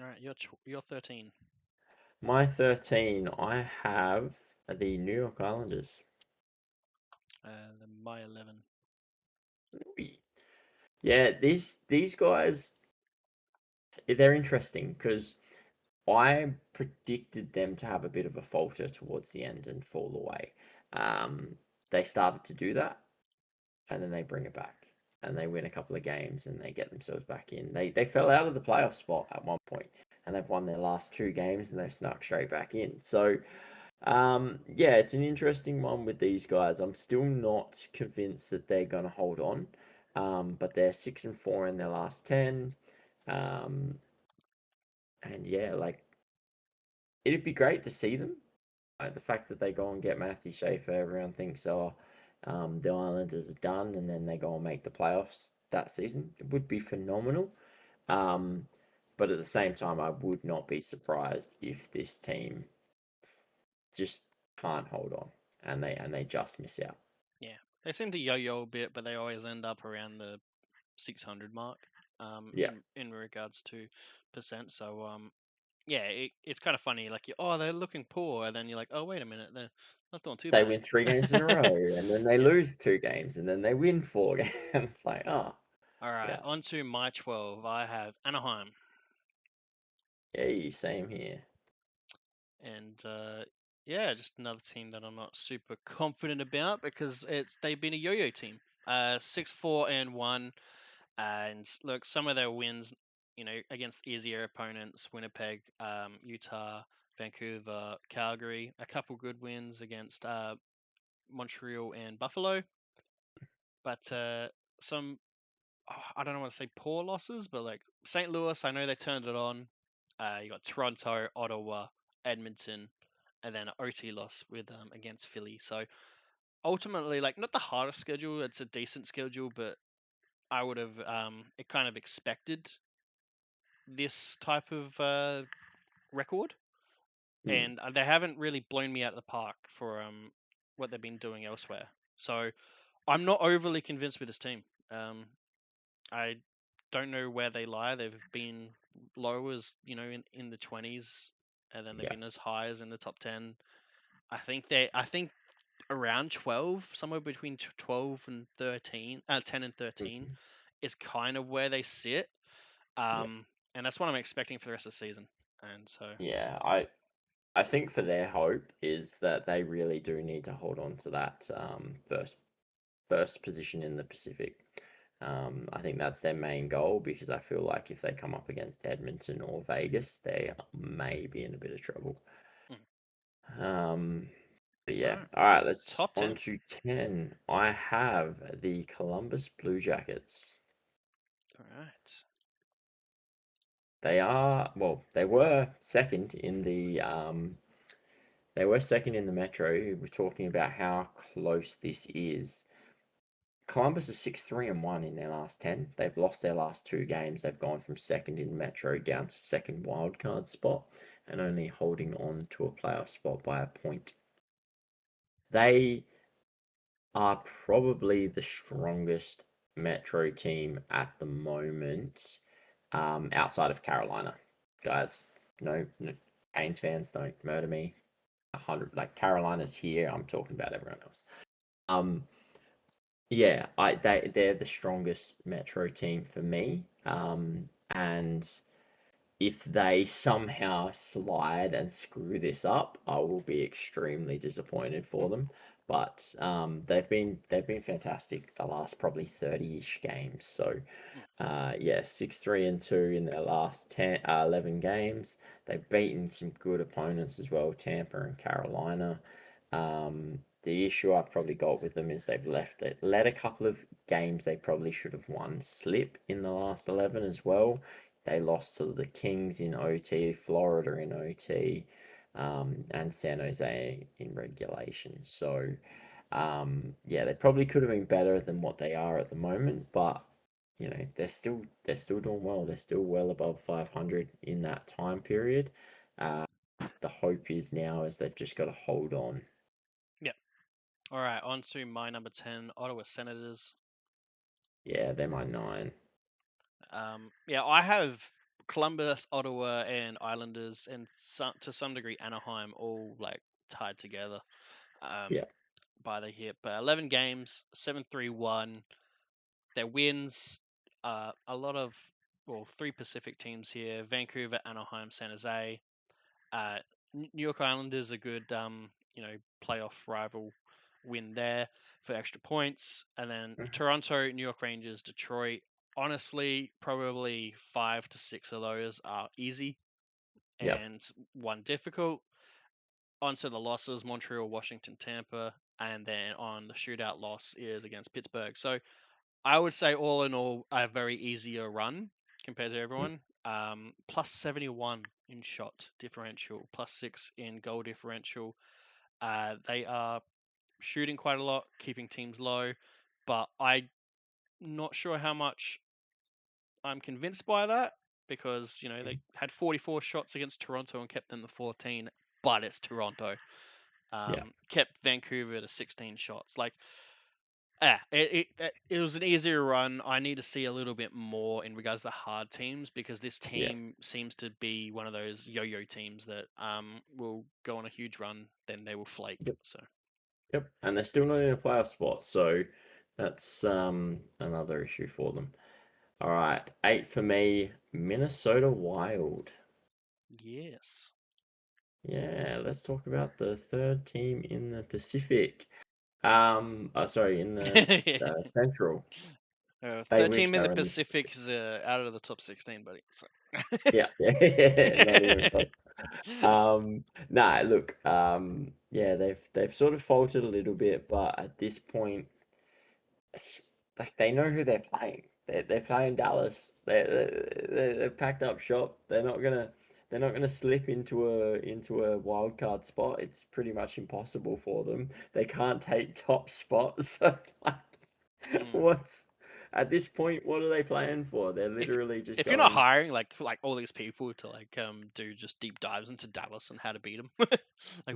All right, you're 13. My 13, I have the New York Islanders. My 11. Yeah, these guys, they're interesting because I predicted them to have a bit of a falter towards the end and fall away. Um, they started to do that, and then they bring it back, and they win a couple of games, and they get themselves back in. They fell out of the playoff spot at one point, and they've won their last two games, and they've snuck straight back in. So, yeah, it's an interesting one with these guys. I'm still not convinced that they're going to hold on, but they're 6-4 in their last 10. Um, and yeah, like it'd be great to see them. Like the fact that they go and get Matthew Schaefer, everyone thinks, oh, the Islanders are done and then they go and make the playoffs that season, it would be phenomenal. Um, but at the same time, I would not be surprised if this team just can't hold on and they just miss out. Yeah, they seem to yo-yo a bit, but they always end up around the 600 mark. Yeah, In regards to percent. So yeah, it's kind of funny. Like, oh, they're looking poor, and then you're like, oh, wait a minute, they're not doing too they bad. win 3 games in a row and then they Yeah. lose 2 games and then they win 4 games. It's like, oh, All right, yeah, on to my 12. I have Anaheim, yeah, same here. and yeah, just another team that I'm not super confident about because they've been a yo-yo team. 6-4-1, and look, some of their wins, against easier opponents, Winnipeg, Utah, Vancouver, Calgary, a couple good wins against Montreal and Buffalo, but some I don't want to say poor losses, but like St. Louis, I know they turned it on. You got Toronto, Ottawa, Edmonton, and then an OT loss with against Philly. So ultimately, like not the hardest schedule. It's a decent schedule, but I would have it kind of expected this type of record, Mm, and they haven't really blown me out of the park for what they've been doing elsewhere. So I'm not overly convinced with this team. Um, I don't know where they lie. They've been low as in the 20s, and then they've yeah. been as high as in the top 10. I think around 12, somewhere between 12 and 13, 10 and 13 Mhm. is kind of where they sit. Yeah. And that's what I'm expecting for the rest of the season. And so, Yeah, I think for their hope is that they really do need to hold on to that first position in the Pacific. I think that's their main goal because I feel like if they come up against Edmonton or Vegas, they may be in a bit of trouble. mm, Um, but all yeah, right, all right, let's top on 10. to 10. I have the Columbus Blue Jackets. All right. They are, well, they were second in the Metro. We're talking about how close this is. Columbus is 6-3-1 in their last 10. They've lost their last 2 games. They've gone from second in Metro down to second wildcard spot and only holding on to a playoff spot by a point. They are probably the strongest Metro team at the moment, outside of Carolina. Guys, no, Canes fans, don't murder me. 100, like Carolina's here. I'm talking about everyone else. Um, yeah, they're the strongest Metro team for me. And if they somehow slide and screw this up, I will be extremely disappointed for them. But they've been fantastic the last probably 30-ish games. So Mm, yeah, 6-3-2 in their last 11 games. They've beaten some good opponents as well, Tampa and Carolina. The issue I've probably got with them is they've let a couple of games they probably should have won slip in the last 11 as well. They lost to the Kings in OT, Florida in OT, and San Jose in regulation. So, yeah, they probably could have been better than what they are at the moment, but they're still doing well. They're still well above 500 in that time period. Uh, the hope is now is they've just got to hold on. yep. All right, on to my number 10, Ottawa Senators. Yeah, they're my 9. Yeah, I have Columbus, Ottawa, and Islanders, and to some degree Anaheim, all like tied together Yeah. by the hip. But 11 games, 7-3-1. Their wins, a lot of three Pacific teams here: Vancouver, Anaheim, San Jose. Uh, New York Islanders a good playoff rival win there for extra points, and then Mhm. Toronto, New York Rangers, Detroit. Honestly, probably 5 to 6 of those are easy Yep. and one difficult. Onto the losses: Montreal, Washington, Tampa, and then on the shootout loss is against Pittsburgh. So I would say all in all a very easier run compared to Mm. everyone. Plus 71 in shot differential, plus 6 in goal differential. They are shooting quite a lot, keeping teams low, but I'm not sure how much I'm convinced by that because they had 44 shots against Toronto and kept them to 14, but it's Toronto. Yeah. Kept Vancouver to 16 shots. Like, it was an easier run. I need to see a little bit more in regards to hard teams because this Yeah. team seems to be one of those yo-yo teams that will go on a huge run, then they will flake. Yep. So Yep. And they're still not in a playoff spot, so that's another issue for them. All right, 8 for me, Minnesota Wild. yes, Yeah, let's talk about the third team in the Pacific. Sorry, in the Central. They third wish team they in the were in the Pacific is out of the top 16, buddy. So. yeah, yeah, not even close. Nah, look, yeah, they've sort of faltered a little bit, but at this point, like they know who they're playing. They're playing Dallas. They've packed up shop. They're not gonna slip into a wild card spot. It's pretty much impossible for them. They can't take top spots. So like, Mm. what's at this point? What are they playing for? They're if literally just if you're not going. hiring like all these people to do just deep dives into Dallas and how to beat them, like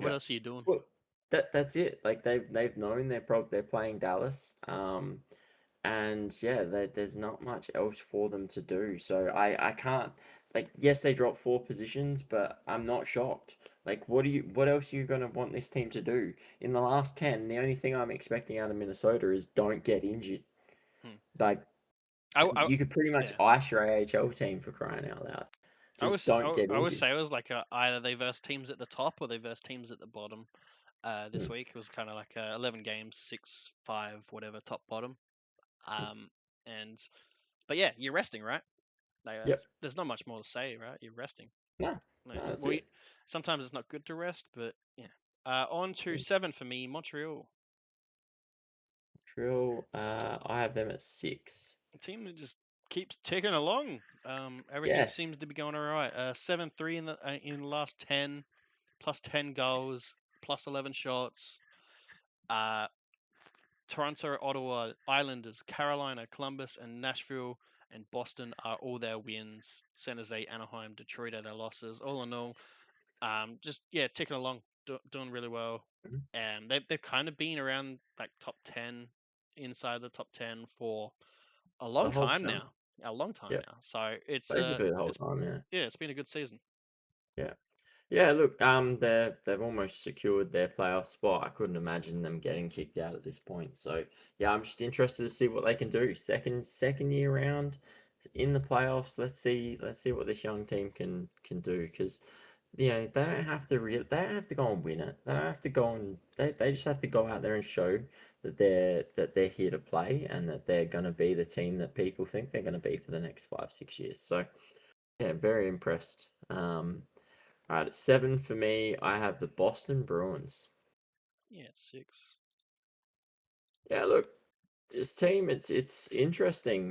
what Yeah. else are you doing? Well, that's it. Like they've known they're playing Dallas. And yeah, there's not much else for them to do. So I can't like yes they dropped 4 positions, but I'm not shocked. Like what else are you gonna want this team to do? In the last 10, the only thing I'm expecting out of Minnesota is don't get injured. Hmm. Like I you could pretty much yeah. ice your AHL team for crying out loud. Just don't get I would injured. say it was like either they verse teams at the top or they verse teams at the bottom. This Mm, week it was kind of like 11 games, 6-5, whatever, top bottom. mm. Um, and but yeah, you're resting, right? Like Yep. there's not much more to say, right? You're resting. No, Like, no, that's well, it. sometimes it's not good to rest, but yeah. On to Mm. 7 for me, Montreal. Trill, I have them at 6. A team that just keeps ticking along. Everything Yeah. seems to be going all right. 7-3 in the last 10, plus 10 goals, plus 11 shots. Uh, Toronto, Ottawa, Islanders, Carolina, Columbus, and Nashville and Boston are all their wins. San Jose, Anaheim, Detroit are their losses. All in all, just yeah, ticking along, doing really well. Mhm. They've kind of been around like top 10, inside the top 10 for a The long whole time summer. now. A long time Yep. now. So Basically the whole time, yeah. it's been a good season. Yeah. Yeah, look, they've almost secured their playoff spot. I couldn't imagine them getting kicked out at this point. So yeah, I'm just interested to see what they can do. Second year round in the playoffs. Let's see what this young team can do because they don't have to they don't have to go and win it. They don't have to go and they just have to go out there and show that they're here to play and that they're gonna be the team that people think they're gonna be for the next 5, 6 years. So yeah, very impressed. All right, at 7 for me, I have the Boston Bruins. Yeah, it's 6. Yeah, look, this team, it's interesting.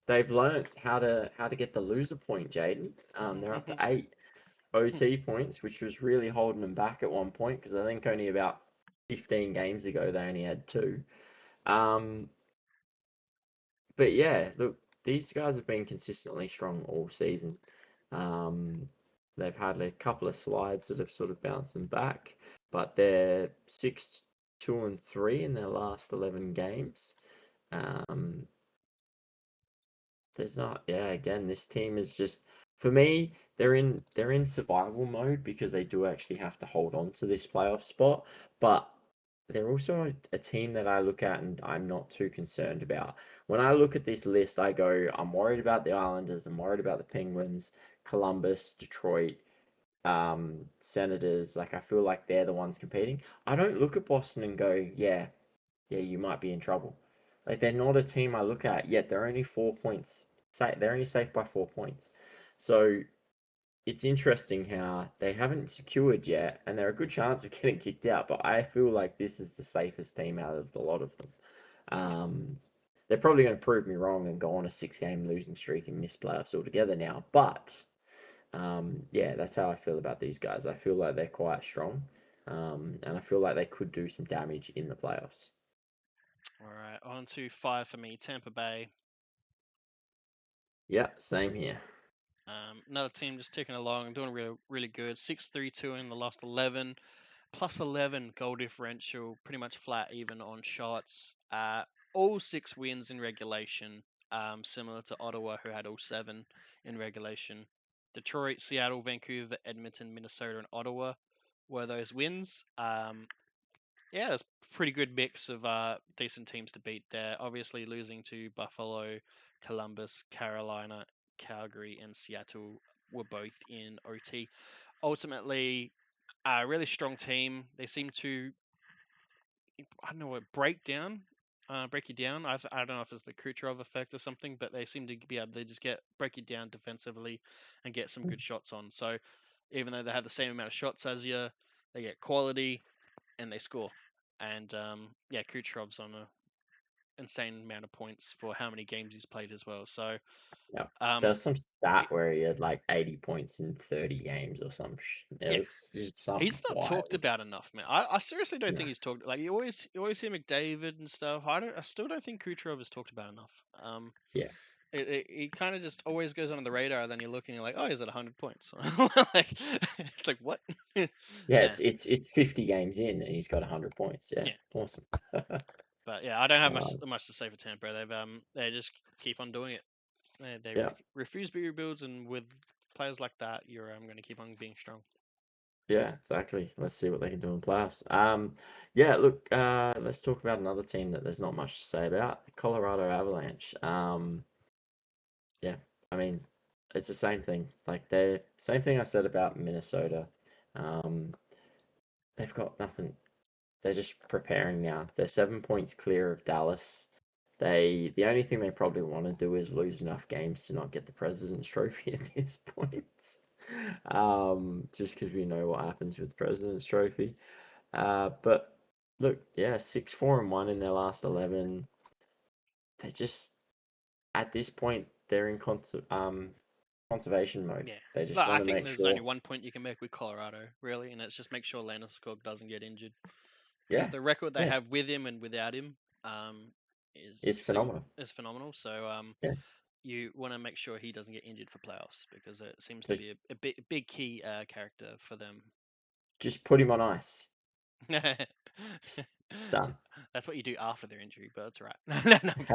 They've learned how to get the loser point, Jaden. They're up to 8 OT points, which was really holding them back at one point because I think only about 15 games ago they only had 2. Um, but yeah, look, these guys have been consistently strong all season. Um, they've had a couple of slides that have sort of bounced them back, but they're 6-2-3 in their last 11 games. Um, there's not, yeah, again, this team is just for me, they're in survival mode because they do actually have to hold on to this playoff spot, but they're also a team that I look at and I'm not too concerned about. When I look at this list, I go, I'm worried about the Islanders, I'm worried about the Penguins, Columbus, Detroit, Senators. Like I feel like they're the ones competing. I don't look at Boston and go, yeah, yeah, you might be in trouble. Like they're not a team I look at, yet they're only 4 points. They're only safe by 4 points. So it's interesting how they haven't secured yet, and they're a good chance of getting kicked out. But I feel like this is the safest team out of the lot of them. Yeah. Um, they're probably going to prove me wrong and go on a 6-game losing streak and miss playoffs altogether now. But yeah, that's how I feel about these guys. I feel like they're quite strong. And I feel like they could do some damage in the playoffs. All right, on to 5 for me. Tampa Bay. Yeah, same here. Another team just ticking along, doing really, really good. 6-3-2 in the last 11, plus 11 goal differential, pretty much flat even on shots. All 6 wins in regulation, similar to Ottawa, who had all 7 in regulation. Detroit, Seattle, Vancouver, Edmonton, Minnesota, and Ottawa were those wins. Yeah, that's a pretty good mix of decent teams to beat there. Obviously, losing to Buffalo, Columbus, Carolina, Calgary, and Seattle were both in OT. Ultimately, a really strong team. They seem to, I don't know what, break you down. I don't know if it's the Kucherov effect or something, but they seem to be able to just break you down defensively and get some good shots on. So even though they have the same amount of shots as you, they get quality and they score. And yeah, Kucherov's on a insane amount of points for how many games he's played as well. So Yeah. um, There's some stat where he had like 80 points in 30 games or some it yeah, was just something he's not talked wild. about enough, man. I seriously don't No. think he's talked. Like you always hear McDavid and stuff. I still don't think Kucherov is talked about enough. Yeah. He kind of just always goes under the radar. Then you look and you're like, oh, he's at 100 points. Like it's like what? Yeah, Yeah, it's 50 games in and he's got 100 points. Yeah. yeah. Awesome. But yeah, I don't have Um, much to say for Tampa. They just keep on doing it. They yeah. refuse to be rebuilds, and with players like that, you're going to keep on being strong. Yeah, exactly. Let's see what they can do in playoffs. Yeah, look, let's talk about another team that there's not much to say about, the Colorado Avalanche. Yeah, I mean, it's the same thing. Like they same thing I said about Minnesota. Um, they've got nothing. They're just preparing now. They're 7 points clear of Dallas. The only thing they probably want to do is lose enough games to not get the President's Trophy at this point. Just because we know what happens with the President's Trophy. But look, yeah, 6-4-1 in their last 11. They just at this point they're in conservation mode. Yeah, They just but I want to think make there's only sure. one point you can make with Colorado, really, and it's just make sure Landeskog doesn't get injured because Yeah, the record they yeah, have with him and without him um, it's phenomenal. is phenomenal. So Yeah, you want to make sure he doesn't get injured for playoffs because it seems to so be a big key character for them. just put him on ice. Just done. That's what you do after their injury, but that's all right. No, no, I'm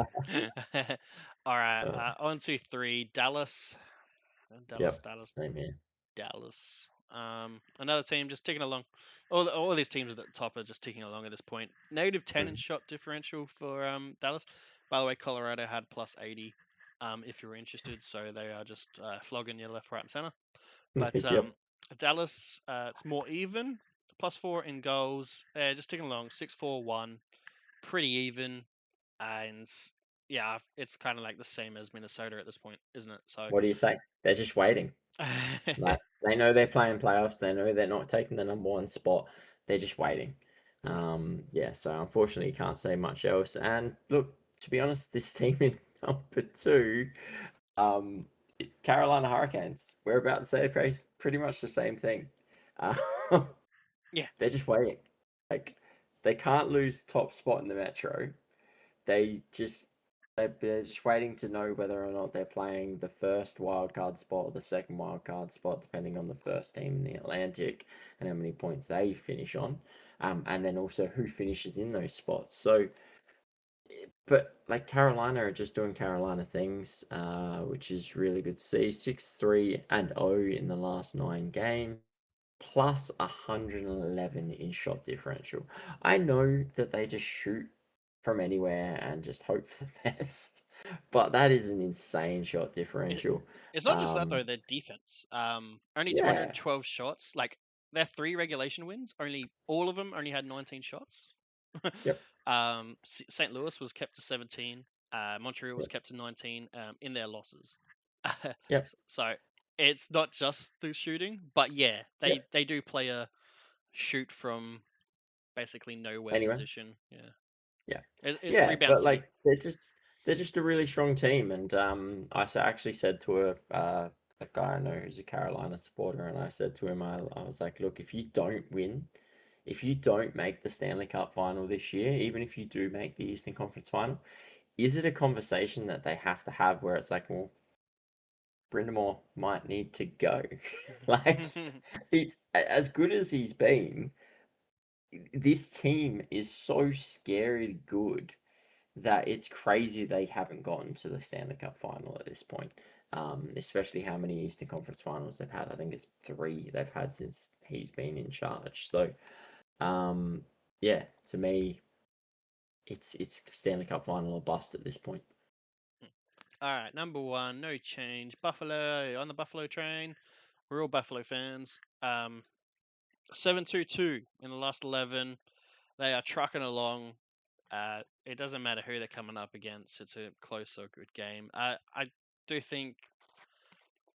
kidding. All right, Uh, on to 3. Dallas, yep, Dallas, same here. Dallas. Another team just ticking along. All these teams at the top are just ticking along at this point. -10 in Mm. shot differential for Dallas. By the way, Colorado had +80. If you're interested, so they are just flogging you left, right, and center. But Yep. Dallas, it's more even. +4 in goals. They're just ticking along. 6-4-1, pretty even, and yeah, it's kind of like the same as Minnesota at this point, isn't it? So. What do you say? They're just waiting. Like they know they're playing playoffs. They know they're not taking the number one spot. They're just waiting. Yeah. Yeah. So unfortunately, you can't say much else. And look, to be honest, this team in number two, um, Carolina Hurricanes. We're about to say pretty much the same thing. Uh, Yeah. they're just waiting. Like they can't lose top spot in the Metro. They just they're just waiting to know whether or not they're playing the first wildcard spot or the second wildcard spot, depending on the first team in the Atlantic and how many points they finish on, and then also who finishes in those spots. So, but like Carolina are just doing Carolina things, which is really good to see. 6-3-0 in the last 9 games. Plus 111 in shot differential. I know that they just shoot from anywhere and just hope for the best, but that is an insane shot It, differential. it's not just that Um, though. Their defense. Only yeah, 212 shots. Like their 3 regulation wins. Only all of them only had 19 shots. yep, St. Louis was kept to 17. Montreal was yep, kept to 19 in their losses. yep, So it's not just the shooting, but yeah, yep. they do play a shoot from basically nowhere Anyway, position. Yeah, yeah, it's yeah, Rebound but City. like they're just a really strong team, and actually said to a guy I know who's a Carolina supporter, and I said to him, I was like, look, if you don't win if you don't make the Stanley Cup final this year, even if you do make the Eastern Conference final, is it a conversation that they have to have where it's like, well, Brindamore might need to go? Like, he's as good as he's been. This team is so scary good that it's crazy they haven't gotten to the Stanley Cup final at this point. Especially how many Eastern Conference finals they've had. I think it's 3 they've had since he's been in charge. So, um, yeah, to me, it's Stanley Cup final or bust at this point. All right, number one, no change. Buffalo on the Buffalo train. We're all Buffalo fans. 7-2-2 in the last 11. They are trucking along. It doesn't matter who they're coming up against. It's a close or good game. I do think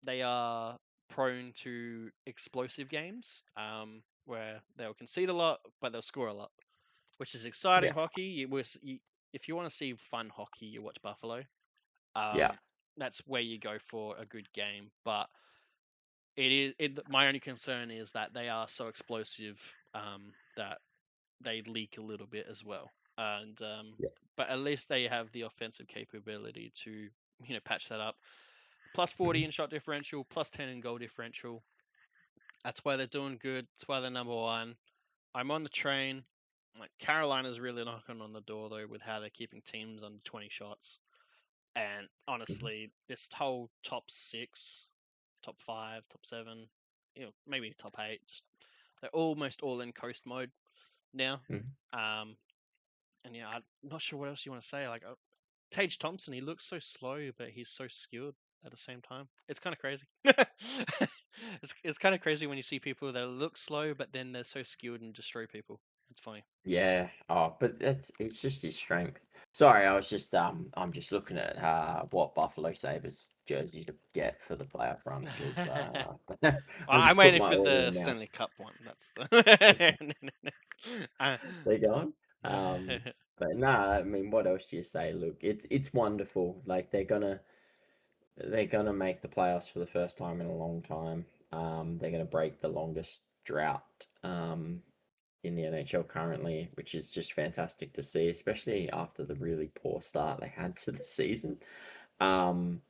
they are prone to explosive games, where they'll concede a lot, but they'll score a lot, which is exciting Yeah, hockey. If you want to see fun hockey, you watch Buffalo. yeah, Um, that's where you go for a good game. But it is my only concern is that they are so explosive, that they leak a little bit as well. And yeah. but at least they have the offensive capability to patch that up. Plus 40 Mhm. in shot differential, plus 10 in goal differential. That's why they're doing good. That's why they're number one. I'm on the train. Like Carolina's really knocking on the door though with how they're keeping teams under 20 shots. And honestly, this whole top six, top five, top seven, maybe top eight, just they're almost all in coast mode now. Mhm. Um, and I'm not sure what else you want to say. Like Tage Thompson, he looks so slow, but he's so skilled at the same time. It's kind of crazy. It's kind of crazy when you see people that look slow, but then they're so skilled and destroy people. It's funny. Yeah. Oh, but it's just his strength. Sorry, I was just I'm just looking at what Buffalo Sabres jersey to get for the playoff run because I'm I'm just putting waiting my for order the in now. Stanley Cup one. That's It's- the. Uh, They're going. But no, I mean, what else do you say? Look, it's wonderful. Like they're gonna make the playoffs for the first time in a long time. They're gonna break the longest drought in the NHL currently, which is just fantastic to see, especially after the really poor start they had to the season. Um,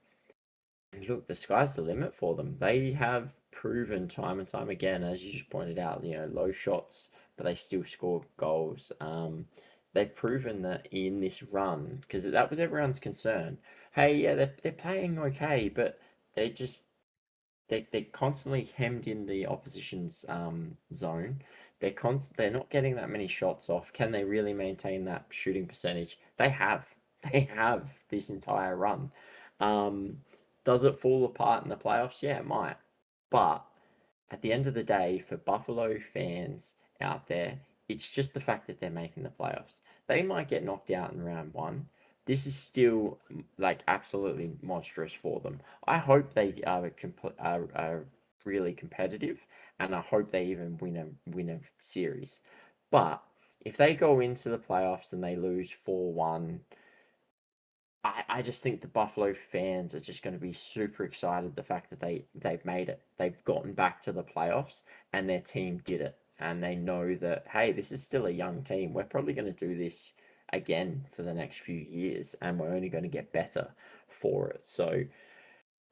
and look, the sky's the limit for them. They have proven time and time again, as you just pointed out, low shots, but they still score goals. They've proven that in this run, because that was everyone's concern. Hey, yeah, they're playing okay, but they just they're constantly hemmed in the opposition's zone. They're not getting that many shots off. Can they really maintain that shooting percentage? They have. They have this entire run. Um, does it fall apart in the playoffs? Yeah, it might. But at the end of the day, for Buffalo fans out there, it's just the fact that they're making the playoffs. They might get knocked out in round one. This is still like absolutely monstrous for them. I hope they are really competitive, and I hope they even win a series. But if they go into the playoffs and they lose 4-1, I just think the Buffalo fans are just going to be super excited the fact that they've made it. They've gotten back to the playoffs and their team did it. And they know that, hey, this is still a young team. We're probably going to do this again for the next few years and we're only going to get better for it. So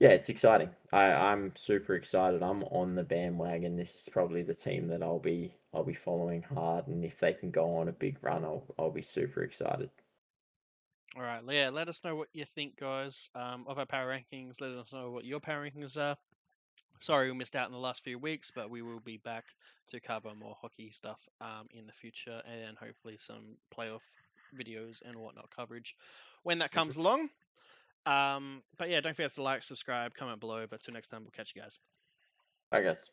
yeah, it's exciting. I'm super excited. I'm on the bandwagon. This is probably the team that I'll be following hard, and if they can go on a big run, I'll be super excited. all right, yeah. Let us know what you think, guys, of our power rankings. Let us know what your power rankings are. Sorry we missed out in the last few weeks, but we will be back to cover more hockey stuff in the future and hopefully some playoff videos and whatnot coverage when that Mhm. comes along. But yeah, don't forget to like, subscribe, comment below. But till next time, we'll catch you guys. I guess.